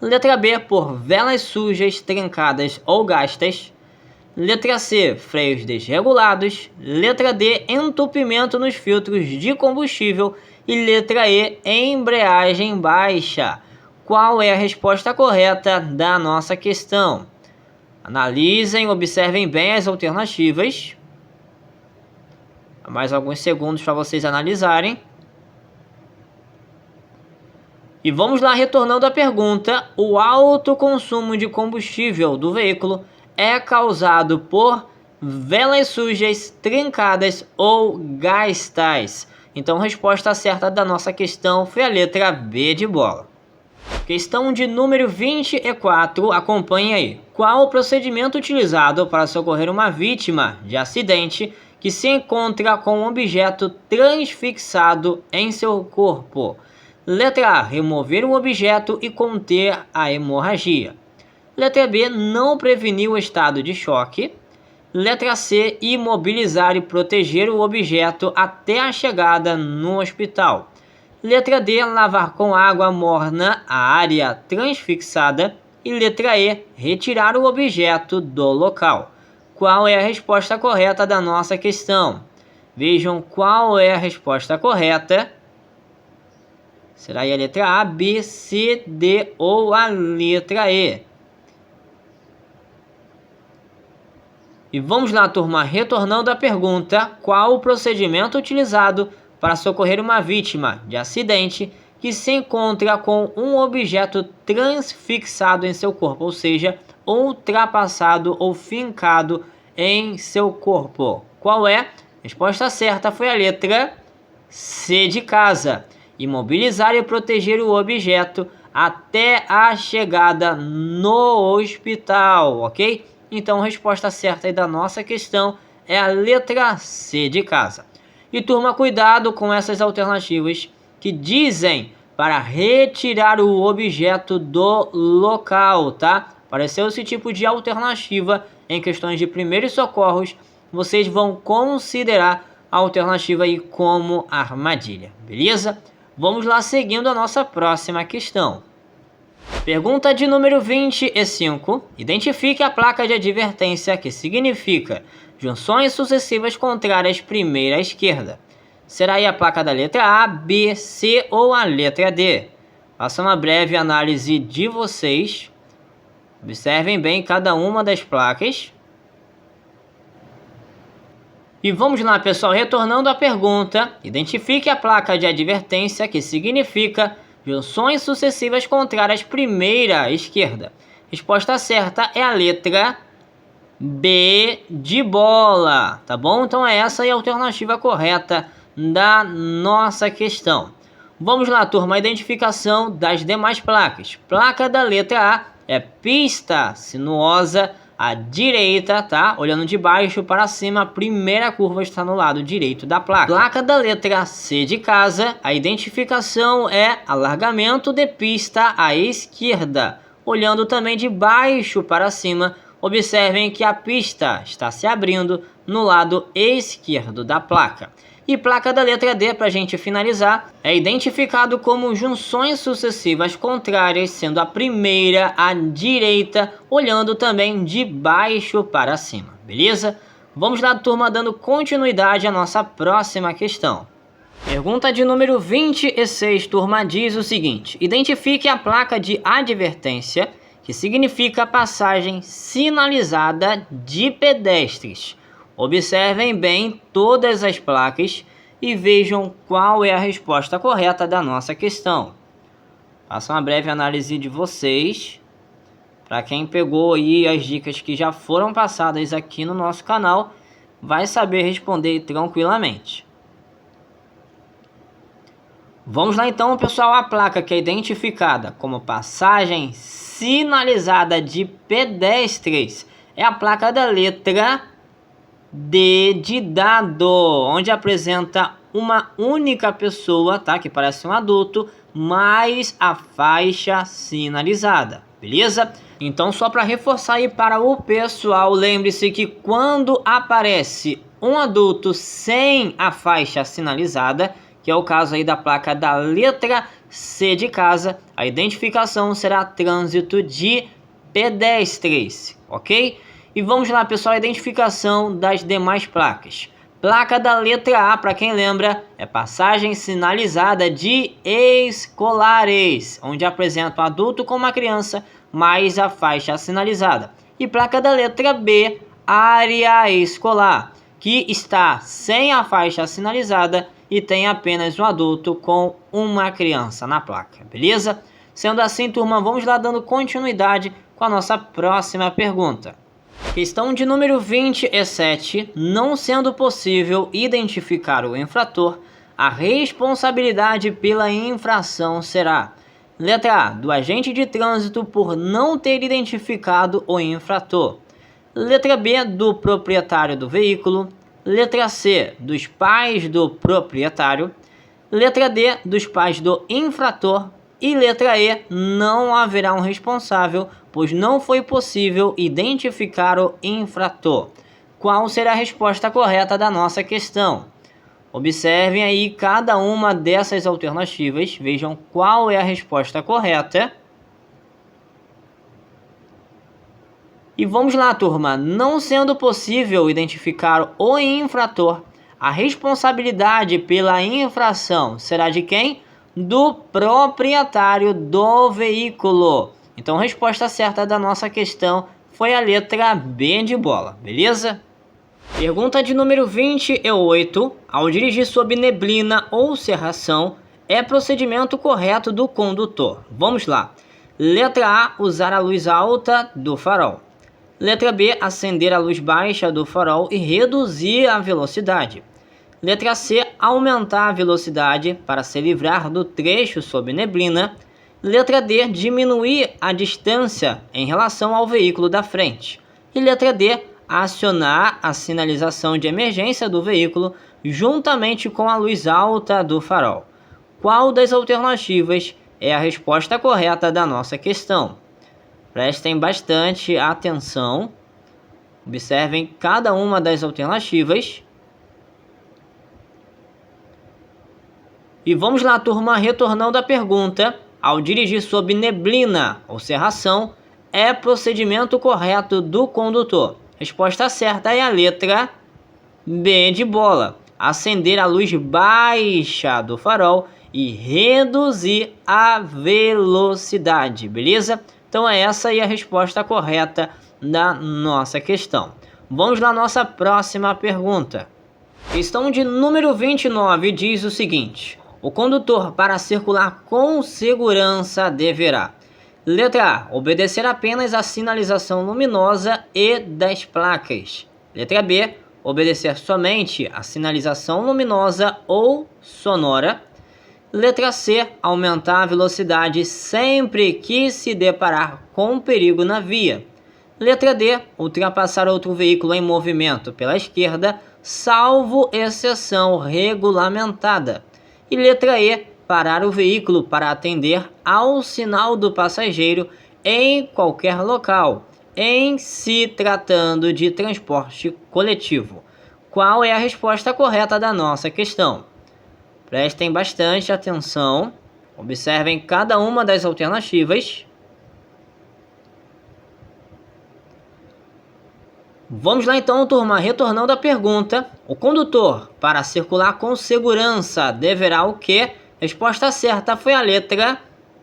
Letra B, por velas sujas, trancadas ou gastas. Letra C, freios desregulados. Letra D, entupimento nos filtros de combustível. E letra E, embreagem baixa. Qual é a resposta correta da nossa questão? Analisem, observem bem as alternativas. Mais alguns segundos para vocês analisarem. E vamos lá, retornando à pergunta: o alto consumo de combustível do veículo é causado por velas sujas, trancadas ou gastas? Então a resposta certa da nossa questão foi a letra B de bola. Questão de número 24, acompanhe aí. Qual o procedimento utilizado para socorrer uma vítima de acidente que se encontra com um objeto transfixado em seu corpo. Letra A, remover o objeto e conter a hemorragia. Letra B, não prevenir o estado de choque. Letra C, imobilizar e proteger o objeto até a chegada no hospital. Letra D, lavar com água morna a área transfixada. E letra E, retirar o objeto do local. Qual é a resposta correta da nossa questão? Vejam qual é a resposta correta. Será a letra A, B, C, D ou a letra E? E vamos lá, turma, retornando à pergunta: qual o procedimento utilizado para socorrer uma vítima de acidente que se encontra com um objeto transfixado em seu corpo, ou seja, ultrapassado ou fincado em seu corpo? Qual é? A resposta certa foi a letra C de casa. Imobilizar e proteger o objeto até a chegada no hospital, ok? Então a resposta certa aí da nossa questão é a letra C de casa. E turma, cuidado com essas alternativas que dizem para retirar o objeto do local, tá? Apareceu esse tipo de alternativa em questões de primeiros socorros, vocês vão considerar a alternativa aí como armadilha, beleza? Vamos lá, seguindo a nossa próxima questão. Pergunta de número 25. Identifique a placa de advertência que significa junções sucessivas contrárias primeira à esquerda. Será aí a placa da letra A, B, C ou a letra D? Faça uma breve análise de vocês. Observem bem cada uma das placas. E vamos lá, pessoal, retornando à pergunta. Identifique a placa de advertência que significa junções sucessivas contrárias primeira à esquerda. Resposta certa é a letra B de bola, tá bom? Então é essa aí a alternativa correta da nossa questão. Vamos lá, turma, a identificação das demais placas. Placa da letra A é pista sinuosa à direita, tá? Olhando de baixo para cima, a primeira curva está no lado direito da placa. Placa da letra C de casa, a identificação é alargamento de pista à esquerda. Olhando também de baixo para cima, observem que a pista está se abrindo no lado esquerdo da placa. E placa da letra D, para a gente finalizar, é identificado como junções sucessivas contrárias, sendo a primeira à direita, olhando também de baixo para cima, beleza? Vamos lá, turma, dando continuidade à nossa próxima questão. Pergunta de número 26, turma, diz o seguinte: identifique a placa de advertência, que significa passagem sinalizada de pedestres. Observem bem todas as placas e vejam qual é a resposta correta da nossa questão. Faça uma breve análise de vocês. Para quem pegou aí as dicas que já foram passadas aqui no nosso canal, vai saber responder tranquilamente. Vamos lá então, pessoal. A placa que é identificada como passagem sinalizada de pedestres é a placa da letra D de dado, onde apresenta uma única pessoa, tá? Que parece um adulto, mais a faixa sinalizada, beleza? Então, só para reforçar aí para o pessoal, lembre-se que quando aparece um adulto sem a faixa sinalizada, que é o caso aí da placa da letra C de casa, a identificação será trânsito de pedestres, ok? E vamos lá, pessoal, a identificação das demais placas. Placa da letra A, para quem lembra, é passagem sinalizada de escolares, onde apresenta um adulto com uma criança, mais a faixa sinalizada. E placa da letra B, área escolar, que está sem a faixa sinalizada e tem apenas um adulto com uma criança na placa, beleza? Sendo assim, turma, vamos lá dando continuidade com a nossa próxima pergunta. Questão de número 27. Não sendo possível identificar o infrator, a responsabilidade pela infração será: letra A, do agente de trânsito por não ter identificado o infrator. Letra B, do proprietário do veículo. Letra C, dos pais do proprietário. Letra D, dos pais do infrator. E letra E, não haverá um responsável, pois não foi possível identificar o infrator. Qual será a resposta correta da nossa questão? Observem aí cada uma dessas alternativas, vejam qual é a resposta correta. E vamos lá, turma. Não sendo possível identificar o infrator, a responsabilidade pela infração será de quem? Do proprietário do veículo. Então a resposta certa da nossa questão foi a letra B de bola, beleza? Pergunta de número 28. Ao dirigir sob neblina ou cerração, é procedimento correto do condutor? Vamos lá. Letra A, usar a luz alta do farol. Letra B, acender a luz baixa do farol e reduzir a velocidade. Letra C, aumentar a velocidade para se livrar do trecho sob neblina. Letra D, diminuir a distância em relação ao veículo da frente. E letra D, acionar a sinalização de emergência do veículo juntamente com a luz alta do farol. Qual das alternativas é a resposta correta da nossa questão? Prestem bastante atenção. Observem cada uma das alternativas. E vamos lá, turma, retornando à pergunta. Ao dirigir sob neblina ou cerração, é procedimento correto do condutor? Resposta certa é a letra B de bola. Acender a luz baixa do farol e reduzir a velocidade, beleza? Então é essa aí a resposta correta da nossa questão. Vamos lá, nossa próxima pergunta. Questão de número 29 diz o seguinte: o condutor, para circular com segurança, deverá: letra A, obedecer apenas à sinalização luminosa e das placas. Letra B, obedecer somente à sinalização luminosa ou sonora. Letra C, aumentar a velocidade sempre que se deparar com perigo na via. Letra D, ultrapassar outro veículo em movimento pela esquerda, salvo exceção regulamentada. E letra E, parar o veículo para atender ao sinal do passageiro em qualquer local, em se tratando de transporte coletivo. Qual é a resposta correta da nossa questão? Prestem bastante atenção, observem cada uma das alternativas. Vamos lá então, turma, retornando à pergunta. O condutor, para circular com segurança, deverá o quê? Resposta certa foi a letra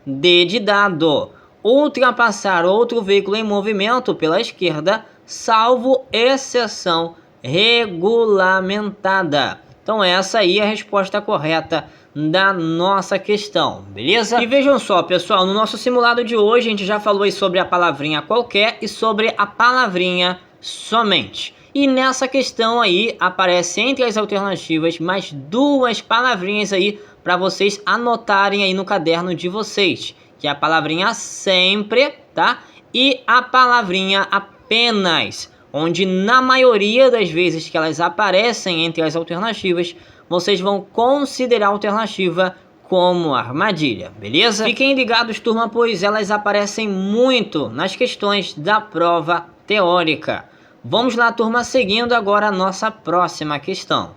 D de dado. Ultrapassar outro veículo em movimento pela esquerda, salvo exceção regulamentada. Então essa aí é a resposta correta da nossa questão, beleza? E vejam só, pessoal, no nosso simulado de hoje a gente já falou aí sobre a palavrinha qualquer e sobre a palavrinha somente. E nessa questão aí aparece entre as alternativas mais duas palavrinhas aí para vocês anotarem aí no caderno de vocês, que é a palavrinha sempre, tá? E a palavrinha apenas, onde na maioria das vezes que elas aparecem entre as alternativas, vocês vão considerar a alternativa como armadilha, beleza? Fiquem ligados, turma, pois elas aparecem muito nas questões da prova teórica. Vamos lá, turma, seguindo agora a nossa próxima questão.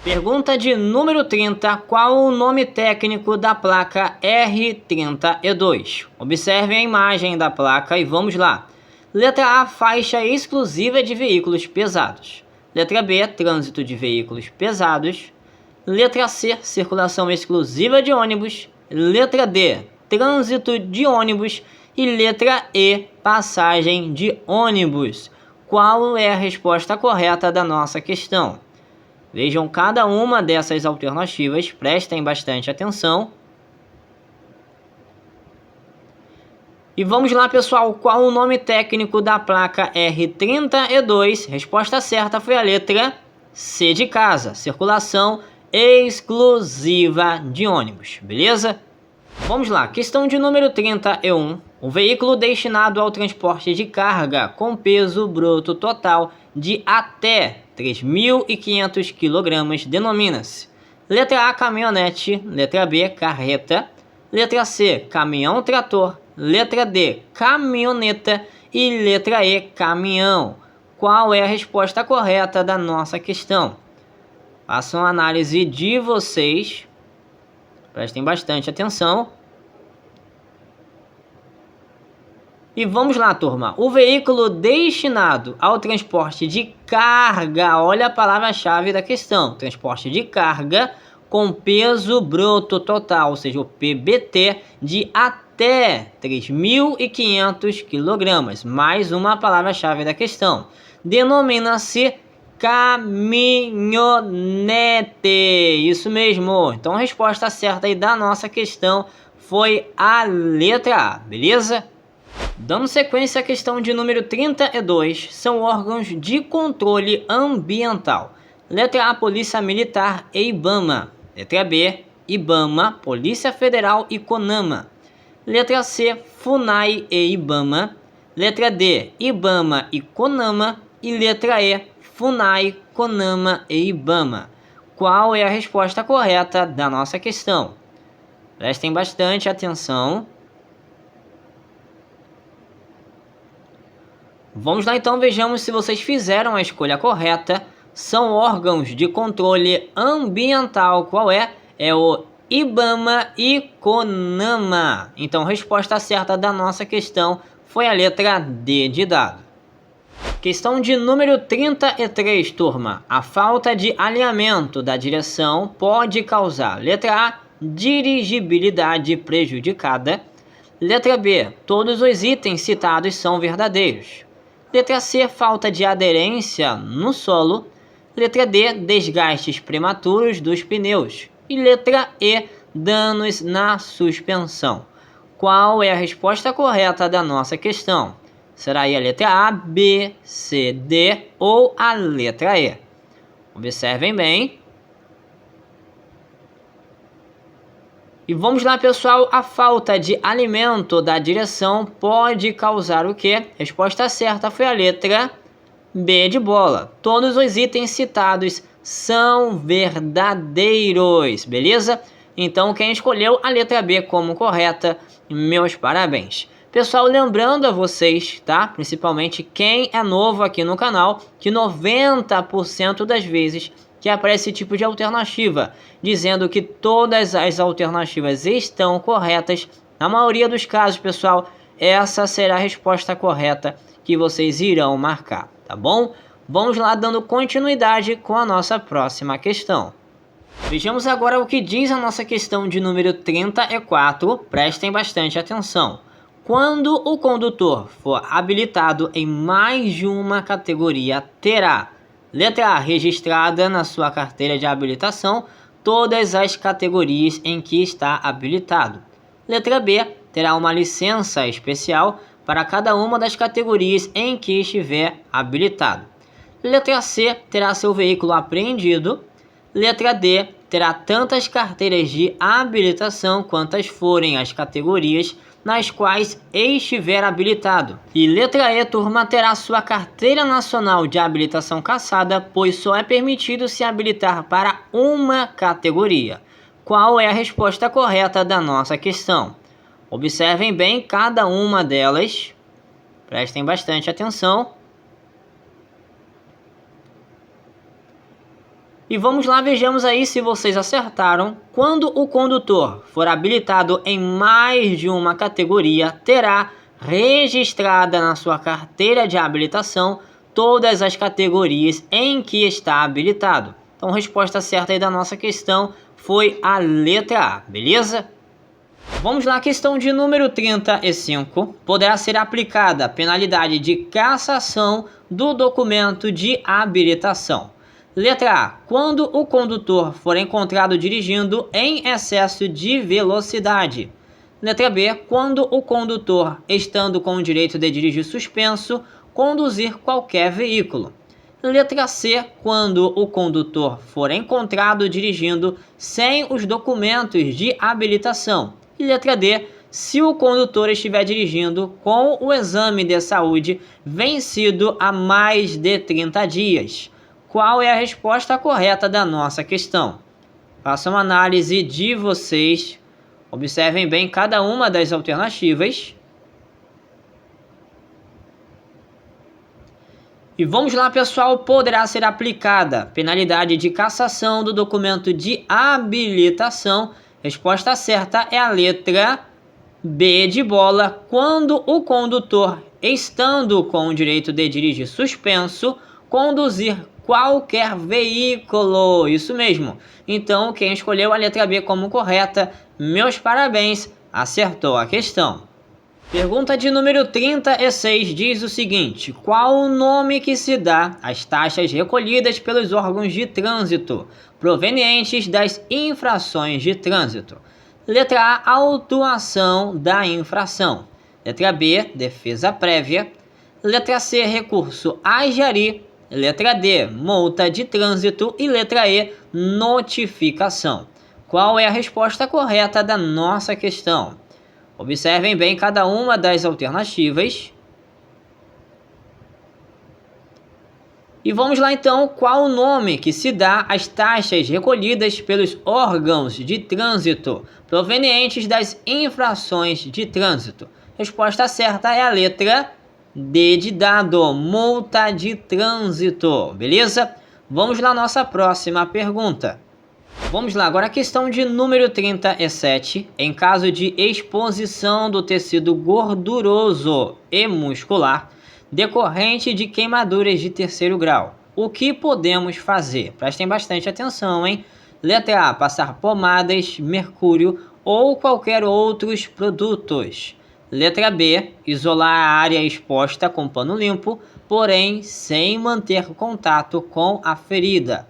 Pergunta de número 30. Qual o nome técnico da placa R32? Observem a imagem da placa e vamos lá. Letra A, faixa exclusiva de veículos pesados. Letra B, trânsito de veículos pesados. Letra C, circulação exclusiva de ônibus. Letra D, trânsito de ônibus. E letra E, passagem de ônibus. Qual é a resposta correta da nossa questão? Vejam cada uma dessas alternativas, prestem bastante atenção. E vamos lá, pessoal, qual o nome técnico da placa R32? Resposta certa foi a letra C de casa, circulação exclusiva de ônibus, beleza? Vamos lá, questão de número 31. O veículo destinado ao transporte de carga com peso bruto total de até 3.500 kg denomina-se: letra A, caminhonete, letra B, carreta, letra C, caminhão-trator, letra D, caminhoneta e letra E, caminhão. Qual é a resposta correta da nossa questão? Façam a análise de vocês, prestem bastante atenção. E vamos lá, turma. O veículo destinado ao transporte de carga, olha a palavra-chave da questão, transporte de carga com peso bruto total, ou seja, o PBT, de até 3.500 kg. Mais uma palavra-chave da questão. Denomina-se caminhonete. Isso mesmo. Então a resposta certa aí da nossa questão foi a letra A, beleza? Dando sequência à questão de número 32, são órgãos de controle ambiental. Letra A, Polícia Militar e IBAMA. Letra B, IBAMA, Polícia Federal e CONAMA. Letra C, FUNAI e IBAMA. Letra D, IBAMA e CONAMA. E letra E, FUNAI, CONAMA e IBAMA. Qual é a resposta correta da nossa questão? Prestem bastante atenção. Vamos lá então, vejamos se vocês fizeram a escolha correta. São órgãos de controle ambiental. Qual é? É o IBAMA e CONAMA. Então a resposta certa da nossa questão foi a letra D de dado. Questão de número 33, turma. A falta de alinhamento da direção pode causar: letra A, dirigibilidade prejudicada. Letra B, todos os itens citados são verdadeiros. Letra C, falta de aderência no solo. Letra D, desgastes prematuros dos pneus. E letra E, danos na suspensão. Qual é a resposta correta da nossa questão? Será aí a letra A, B, C, D ou a letra E? Observem bem. E vamos lá, pessoal. A falta de alimento da direção pode causar o quê? Resposta certa foi a letra B de bola. Todos os itens citados são verdadeiros, beleza? Então, quem escolheu a letra B como correta, meus parabéns. Pessoal, lembrando a vocês, tá? Principalmente quem é novo aqui no canal, que 90% das vezes que aparece esse tipo de alternativa, dizendo que todas as alternativas estão corretas, na maioria dos casos, pessoal, essa será a resposta correta que vocês irão marcar, tá bom? Vamos lá, dando continuidade com a nossa próxima questão. Vejamos agora o que diz a nossa questão de número 34, prestem bastante atenção. Quando o condutor for habilitado em mais de uma categoria, terá: letra A, registrada na sua carteira de habilitação todas as categorias em que está habilitado. Letra B, terá uma licença especial para cada uma das categorias em que estiver habilitado. Letra C, terá seu veículo apreendido. Letra D, terá tantas carteiras de habilitação quantas forem as categorias nas quais estiver habilitado. E letra E, turma, terá sua carteira nacional de habilitação cassada, pois só é permitido se habilitar para uma categoria. Qual é a resposta correta da nossa questão? Observem bem cada uma delas, prestem bastante atenção. E vamos lá, vejamos aí se vocês acertaram. Quando o condutor for habilitado em mais de uma categoria, terá registrada na sua carteira de habilitação todas as categorias em que está habilitado. Então a resposta certa aí da nossa questão foi a letra A, beleza? Vamos lá, questão de número 35. Poderá ser aplicada a penalidade de cassação do documento de habilitação. Letra A, quando o condutor for encontrado dirigindo em excesso de velocidade. Letra B, quando o condutor, estando com o direito de dirigir suspenso, conduzir qualquer veículo. Letra C, quando o condutor for encontrado dirigindo sem os documentos de habilitação. E letra D, se o condutor estiver dirigindo com o exame de saúde vencido há mais de 30 dias. qual é a resposta correta da nossa questão. Façam uma análise de vocês. Observem bem cada uma das alternativas. E vamos lá, pessoal. Poderá ser aplicada penalidade de cassação do documento de habilitação. Resposta certa é a letra B de bola, quando o condutor, estando com o direito de dirigir suspenso, conduzir qualquer veículo. Isso mesmo. Então, quem escolheu a letra B como correta, meus parabéns, acertou a questão. Pergunta de número 36 diz o seguinte: qual o nome que se dá às taxas recolhidas pelos órgãos de trânsito provenientes das infrações de trânsito? Letra A, autuação da infração. Letra B, defesa prévia. Letra C, recurso a jari. Letra D, multa de trânsito. E letra E, notificação. Qual é a resposta correta da nossa questão? Observem bem cada uma das alternativas. E vamos lá então, qual o nome que se dá às taxas recolhidas pelos órgãos de trânsito provenientes das infrações de trânsito? Resposta certa é a letra D de dado, multa de trânsito, beleza? Vamos lá, nossa próxima pergunta. Vamos lá, agora a questão de número 37. Em caso de exposição do tecido gorduroso e muscular decorrente de queimaduras de terceiro grau, o que podemos fazer? Prestem bastante atenção, hein? Letra A, passar pomadas, mercúrio ou qualquer outros produtos. Letra B, isolar a área exposta com pano limpo, porém sem manter contato com a ferida.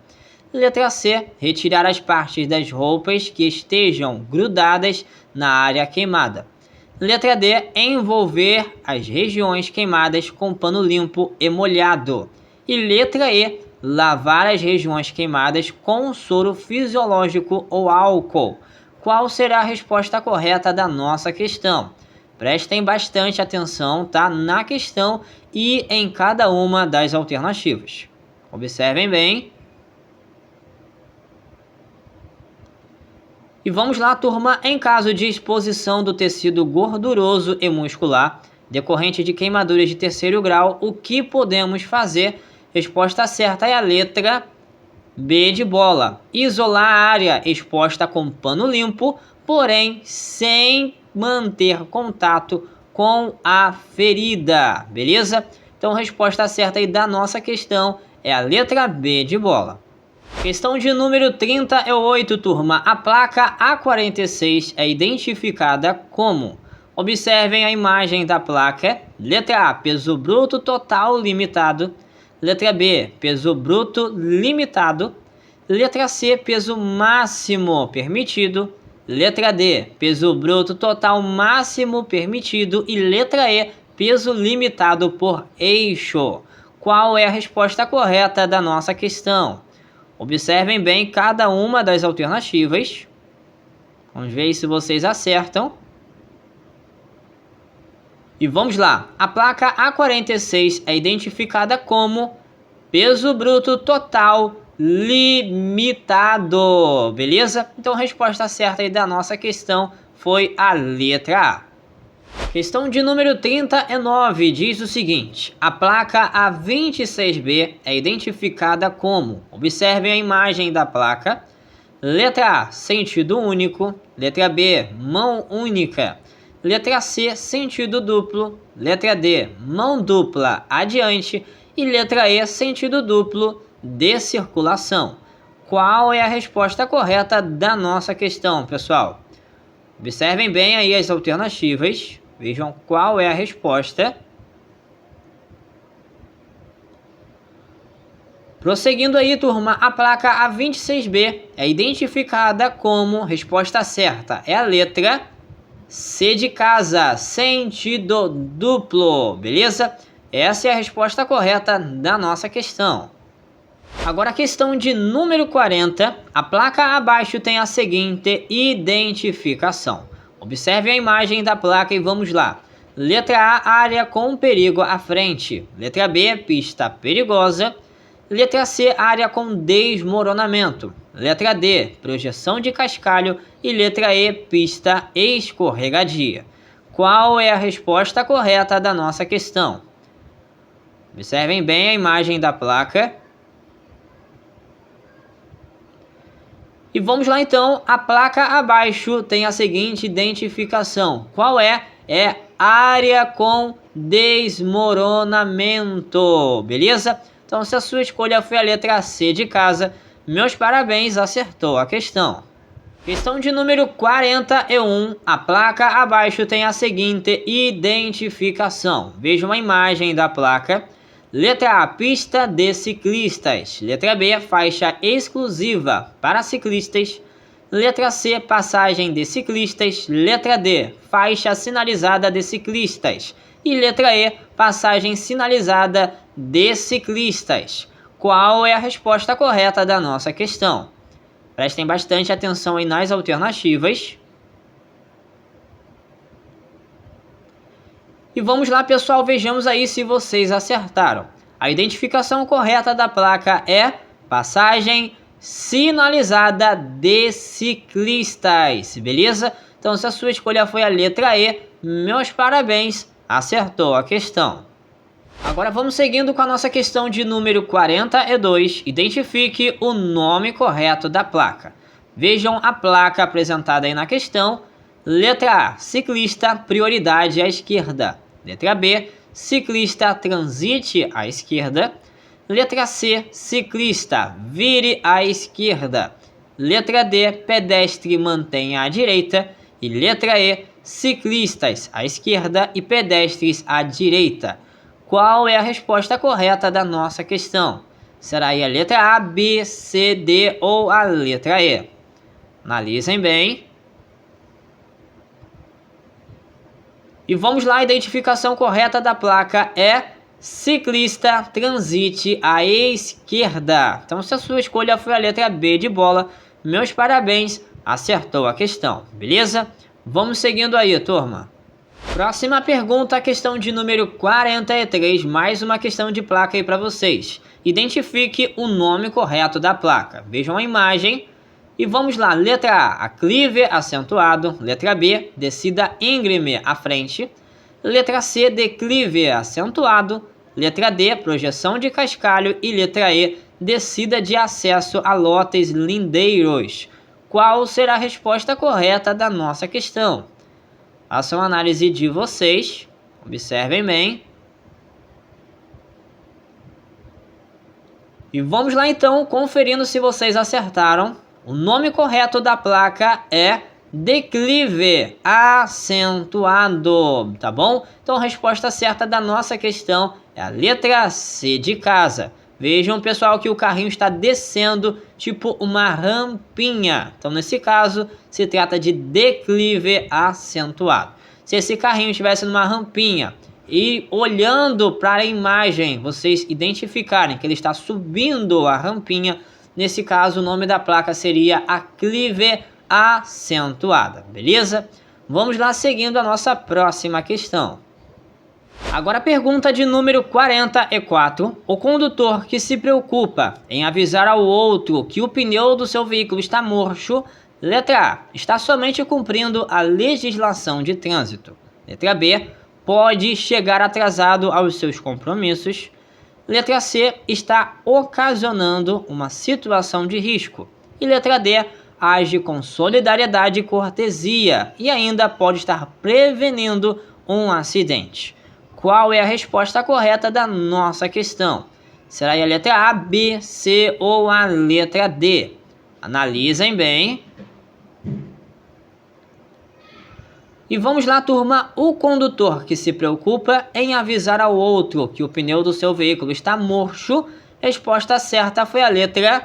Letra C, retirar as partes das roupas que estejam grudadas na área queimada. Letra D, envolver as regiões queimadas com pano limpo e molhado. E letra E, lavar as regiões queimadas com soro fisiológico ou álcool. Qual será a resposta correta da nossa questão? Prestem bastante atenção, tá? Na questão e em cada uma das alternativas. Observem bem. E vamos lá, turma. Em caso de exposição do tecido gorduroso e muscular decorrente de queimaduras de terceiro grau, o que podemos fazer? Resposta certa é a letra B de bola. Isolar a área exposta com pano limpo, porém sem manter contato com a ferida, beleza? Então, a resposta certa aí da nossa questão é a letra B de bola. Questão de número 38, turma. A placa A46 é identificada como? Observem a imagem da placa. Letra A, peso bruto total limitado. Letra B, peso bruto limitado. Letra C, peso máximo permitido. Letra D, peso bruto total máximo permitido. E letra E, peso limitado por eixo. Qual é a resposta correta da nossa questão? Observem bem cada uma das alternativas. Vamos ver se vocês acertam. E vamos lá. A placa A46 é identificada como peso bruto total limitado. Beleza? Então a resposta certa aí da nossa questão foi a letra A. Questão de número 39 diz o seguinte: a placa A26B é identificada como? Observem a imagem da placa. Letra A, sentido único. Letra B, mão única. Letra C, sentido duplo. Letra D, mão dupla adiante. E letra E, sentido duplo de circulação. Qual é a resposta correta da nossa questão, pessoal? Observem bem aí as alternativas. Vejam qual é a resposta. Prosseguindo aí, turma, a placa A26B é identificada como, resposta certa é a letra C de casa, sentido duplo, beleza? Essa é a resposta correta da nossa questão. Agora a questão de número 40, a placa abaixo tem a seguinte identificação. Observe a imagem da placa e vamos lá. Letra A, área com perigo à frente. Letra B, pista perigosa. Letra C, área com desmoronamento. Letra D, projeção de cascalho. E letra E, pista escorregadia. Qual é a resposta correta da nossa questão? Observem bem a imagem da placa. E vamos lá então, a placa abaixo tem a seguinte identificação. Qual é? É área com desmoronamento, beleza? Então, se a sua escolha foi a letra C de casa, meus parabéns, acertou a questão. Questão de número 41, a placa abaixo tem a seguinte identificação. Veja uma imagem da placa. Letra A, pista de ciclistas. Letra B, faixa exclusiva para ciclistas. Letra C, passagem de ciclistas. Letra D, faixa sinalizada de ciclistas. E letra E, passagem sinalizada de ciclistas. Qual é a resposta correta da nossa questão? Prestem bastante atenção aí nas alternativas. E vamos lá, pessoal, vejamos aí se vocês acertaram. A identificação correta da placa é passagem sinalizada de ciclistas, beleza? Então, se a sua escolha foi a letra E, meus parabéns, acertou a questão. Agora vamos seguindo com a nossa questão de número 42. Identifique o nome correto da placa. Vejam a placa apresentada aí na questão. Letra A, ciclista, prioridade à esquerda. Letra B, ciclista, transite à esquerda. Letra C, ciclista, vire à esquerda. Letra D, pedestre, mantenha à direita. E letra E, ciclistas à esquerda e pedestres à direita. Qual é a resposta correta da nossa questão? Será aí a letra A, B, C, D ou a letra E? Analisem bem. E vamos lá, a identificação correta da placa é ciclista, transite à esquerda. Então, se a sua escolha foi a letra B de bola, meus parabéns, acertou a questão, beleza? Vamos seguindo aí, turma. Próxima pergunta, questão de número 43, mais uma questão de placa aí para vocês. Identifique o nome correto da placa. Vejam a imagem. E vamos lá, letra A, aclive acentuado. Letra B, descida íngreme à frente. Letra C, declive acentuado. Letra D, projeção de cascalho. E letra E, descida de acesso a lotes lindeiros. Qual será a resposta correta da nossa questão? Façam a análise de vocês. Observem bem. E vamos lá então, conferindo se vocês acertaram. O nome correto da placa é declive acentuado, tá bom? Então a resposta certa da nossa questão é a letra C de casa. Vejam, pessoal, que o carrinho está descendo tipo uma rampinha. Então, nesse caso, se trata de declive acentuado. Se esse carrinho estivesse numa rampinha e olhando para a imagem, vocês identificarem que ele está subindo a rampinha, nesse caso, o nome da placa seria aclive acentuada, beleza? Vamos lá, seguindo a nossa próxima questão. Agora a pergunta de número 44. O condutor que se preocupa em avisar ao outro que o pneu do seu veículo está murcho, letra A, está somente cumprindo a legislação de trânsito. Letra B, pode chegar atrasado aos seus compromissos. Letra C, está ocasionando uma situação de risco. E letra D, age com solidariedade e cortesia e ainda pode estar prevenindo um acidente. Qual é a resposta correta da nossa questão? Será a letra A, B, C ou a letra D? Analisem bem. E vamos lá, turma. O condutor que se preocupa em avisar ao outro que o pneu do seu veículo está murcho, resposta certa foi a letra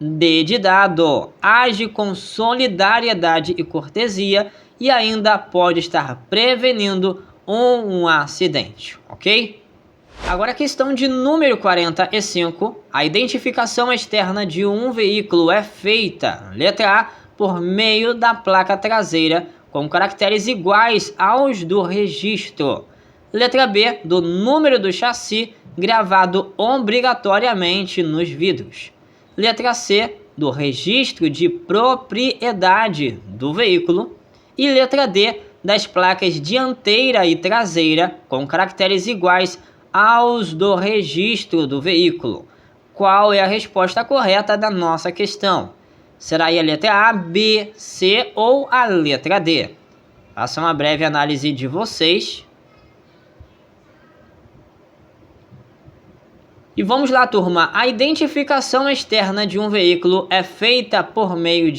D de dado. Age com solidariedade e cortesia e ainda pode estar prevenindo um acidente, ok? Agora a questão de número 45. A identificação externa de um veículo é feita, letra A, por meio da placa traseira com caracteres iguais aos do registro. Letra B, do número do chassi gravado obrigatoriamente nos vidros. Letra C, do registro de propriedade do veículo. E letra D, das placas dianteira e traseira com caracteres iguais aos do registro do veículo. Qual é a resposta correta da nossa questão? Será aí a letra A, B, C ou a letra D? Faça uma breve análise de vocês. E vamos lá, turma. A identificação externa de um veículo é feita por meio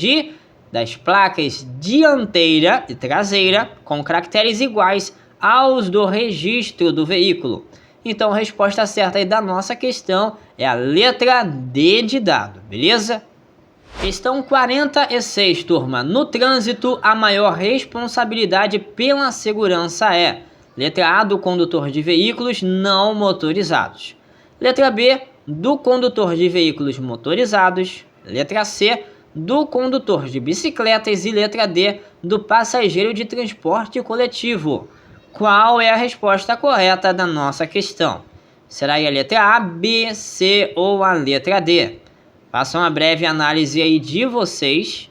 das placas dianteira e traseira com caracteres iguais aos do registro do veículo. Então, a resposta certa aí da nossa questão é a letra D de dado, beleza? Questão 46, turma. No trânsito, a maior responsabilidade pela segurança é: letra A, do condutor de veículos não motorizados. Letra B, do condutor de veículos motorizados. Letra C, do condutor de bicicletas. E letra D, do passageiro de transporte coletivo. Qual é a resposta correta da nossa questão? Será aí a letra A, B, C ou a letra D? Faça uma breve análise aí de vocês.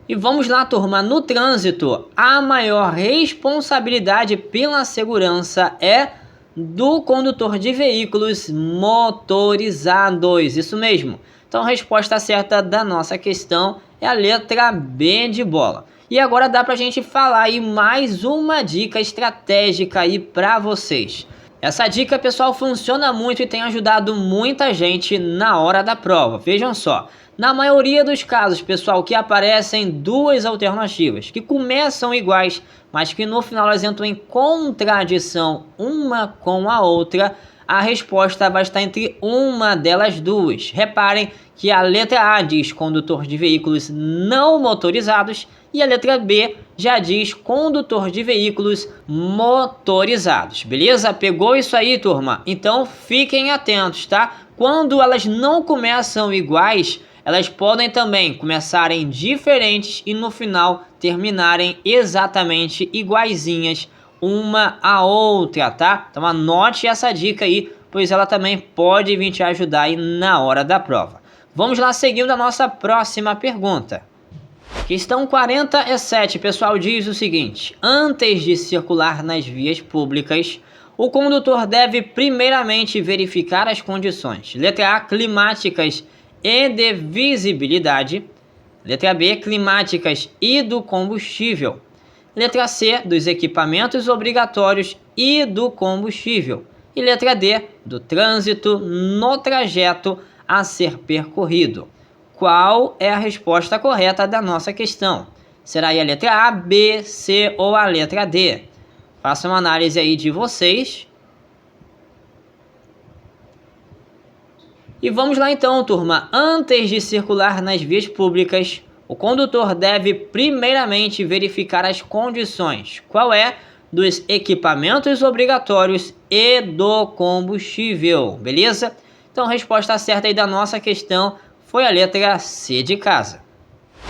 E vamos lá, turma. No trânsito, a maior responsabilidade pela segurança é do condutor de veículos motorizados. Isso mesmo. Então, a resposta certa da nossa questão é a letra B de bola. E agora dá pra gente falar aí mais uma dica estratégica aí pra vocês. Essa dica, pessoal, funciona muito e tem ajudado muita gente na hora da prova. Vejam só. Na maioria dos casos, pessoal, que aparecem duas alternativas que começam iguais, mas que no final elas entram em contradição uma com a outra, a resposta vai estar entre uma delas duas. Reparem que a letra A diz condutor de veículos não motorizados e a letra B já diz condutor de veículos motorizados. Beleza? Pegou isso aí, turma? Então fiquem atentos, tá? Quando elas não começam iguais, elas podem também começarem diferentes e no final terminarem exatamente iguaizinhas uma a outra, tá? Então anote essa dica aí, pois ela também pode vir te ajudar aí na hora da prova. Vamos lá, seguindo a nossa próxima pergunta. Questão 47, pessoal, diz o seguinte: antes de circular nas vias públicas, o condutor deve primeiramente verificar as condições. Letra A, climáticas e de visibilidade. Letra B, climáticas e do combustível. Letra C, dos equipamentos obrigatórios e do combustível. E letra D, do trânsito no trajeto a ser percorrido. Qual é a resposta correta da nossa questão? Será aí a letra A, B, C ou a letra D? Faça uma análise aí de vocês. E vamos lá então, turma. Antes de circular nas vias públicas, o condutor deve primeiramente verificar as condições. Qual é? Dos equipamentos obrigatórios e do combustível, beleza? Então a resposta certa aí da nossa questão foi a letra C de casa.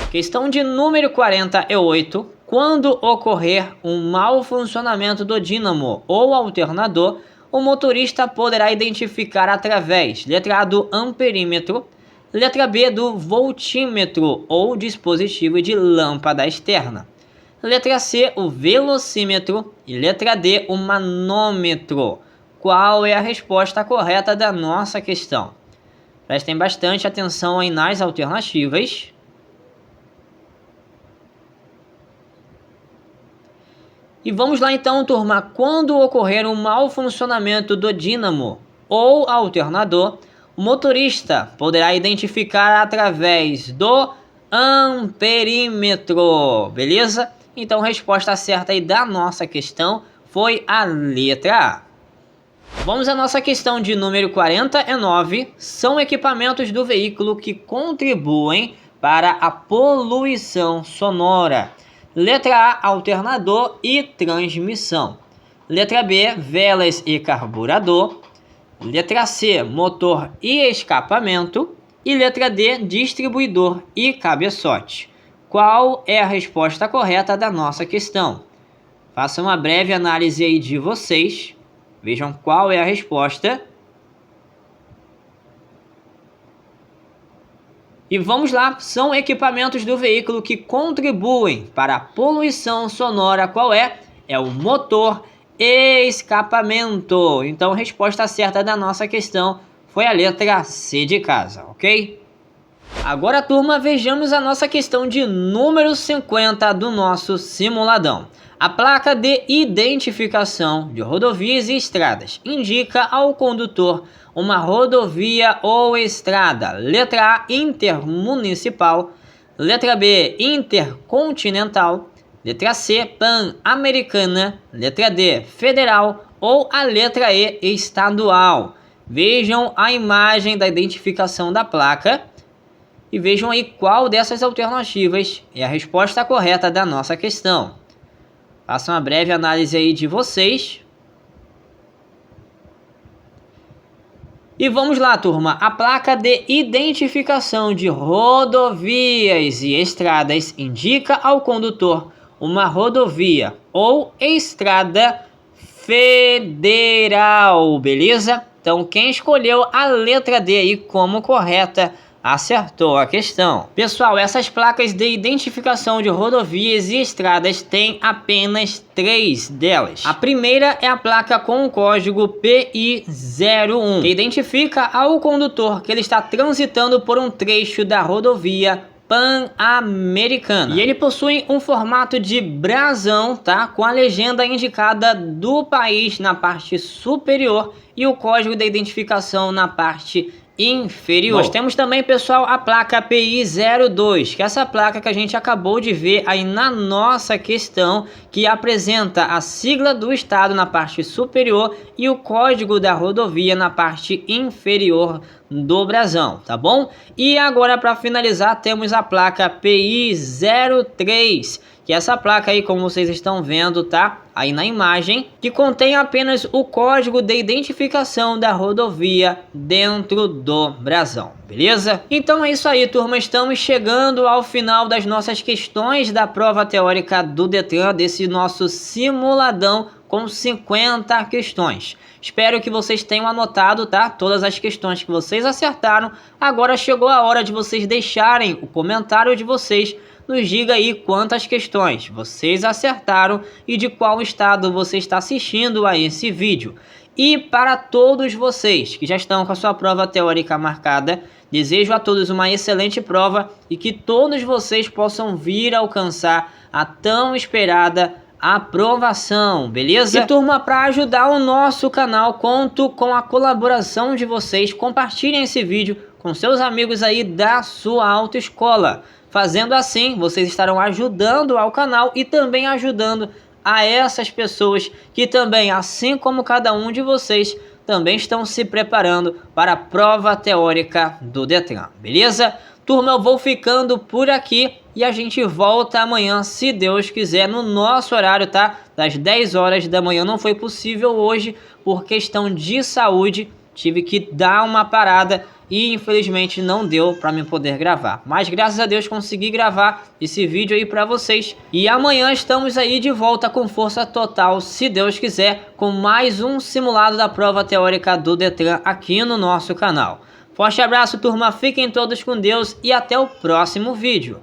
Questão de número 48. Quando ocorrer um mau funcionamento do dínamo ou alternador, o motorista poderá identificar através, letra A, do amperímetro, letra B, do voltímetro ou dispositivo de lâmpada externa, letra C, o velocímetro e letra D, o manômetro. Qual é a resposta correta da nossa questão? Prestem bastante atenção aí nas alternativas. E vamos lá então, turma. Quando ocorrer um mau funcionamento do dínamo ou alternador, o motorista poderá identificar através do amperímetro, beleza? Então a resposta certa aí da nossa questão foi a letra A. Vamos à nossa questão de número 49. São equipamentos do veículo que contribuem para a poluição sonora. Letra A, alternador e transmissão. Letra B, velas e carburador. Letra C, motor e escapamento. E letra D, distribuidor e cabeçote. qual é a resposta correta da nossa questão. Faça uma breve análise aí de vocês, vejam qual é a resposta. E vamos lá, são equipamentos do veículo que contribuem para a poluição sonora. Qual é? É o motor e escapamento. Então a resposta certa da nossa questão foi a letra C de casa, ok? Agora, turma, vejamos a nossa questão de número 50 do nosso simuladão. A placa de identificação de rodovias e estradas indica ao condutor uma rodovia ou estrada. Letra A, intermunicipal. Letra B, intercontinental. Letra C, pan-americana. Letra D, federal. Ou a letra E, estadual. Vejam a imagem da identificação da placa e vejam aí qual dessas alternativas é a resposta correta da nossa questão. Façam uma breve análise aí de vocês. E vamos lá, turma. A placa de identificação de rodovias e estradas indica ao condutor uma rodovia ou estrada federal, beleza? Então, quem escolheu a letra D aí como correta acertou a questão. Pessoal, essas placas de identificação de rodovias e estradas têm apenas 3 delas. A primeira é a placa com o código PI01, que identifica ao condutor que ele está transitando por um trecho da rodovia pan-americana. E ele possui um formato de brasão, tá? Com a legenda indicada do país na parte superior e o código de identificação na parte inferior. Nós temos também, pessoal, a placa PI02, que é essa placa que a gente acabou de ver aí na nossa questão, que apresenta a sigla do estado na parte superior e o código da rodovia na parte inferior do brasão, tá bom? E agora, para finalizar, temos a placa PI03, que é essa placa aí, como vocês estão vendo, tá? Aí na imagem, que contém apenas o código de identificação da rodovia dentro do brasão, beleza? Então é isso aí, turma, estamos chegando ao final das nossas questões da prova teórica do Detran, desse nosso simuladão com 50 questões. Espero que vocês tenham anotado, tá? Todas as questões que vocês acertaram. Agora chegou a hora de vocês deixarem o comentário de vocês. Nos diga aí quantas questões vocês acertaram e de qual estado você está assistindo a esse vídeo. E para todos vocês que já estão com a sua prova teórica marcada, desejo a todos uma excelente prova e que todos vocês possam vir a alcançar a tão esperada aprovação, beleza? E turma, para ajudar o nosso canal, conto com a colaboração de vocês. Compartilhem esse vídeo com seus amigos aí da sua autoescola. Fazendo assim, vocês estarão ajudando ao canal e também ajudando a essas pessoas que também, assim como cada um de vocês, também estão se preparando para a prova teórica do Detran, beleza? Turma, eu vou ficando por aqui e a gente volta amanhã, se Deus quiser, no nosso horário, tá? Das 10 horas da manhã. Não foi possível hoje por questão de saúde, tive que dar uma parada e infelizmente não deu para mim poder gravar. Mas graças a Deus consegui gravar esse vídeo aí para vocês. E amanhã estamos aí de volta com força total, se Deus quiser, com mais um simulado da prova teórica do Detran aqui no nosso canal. Forte abraço, turma, fiquem todos com Deus e até o próximo vídeo.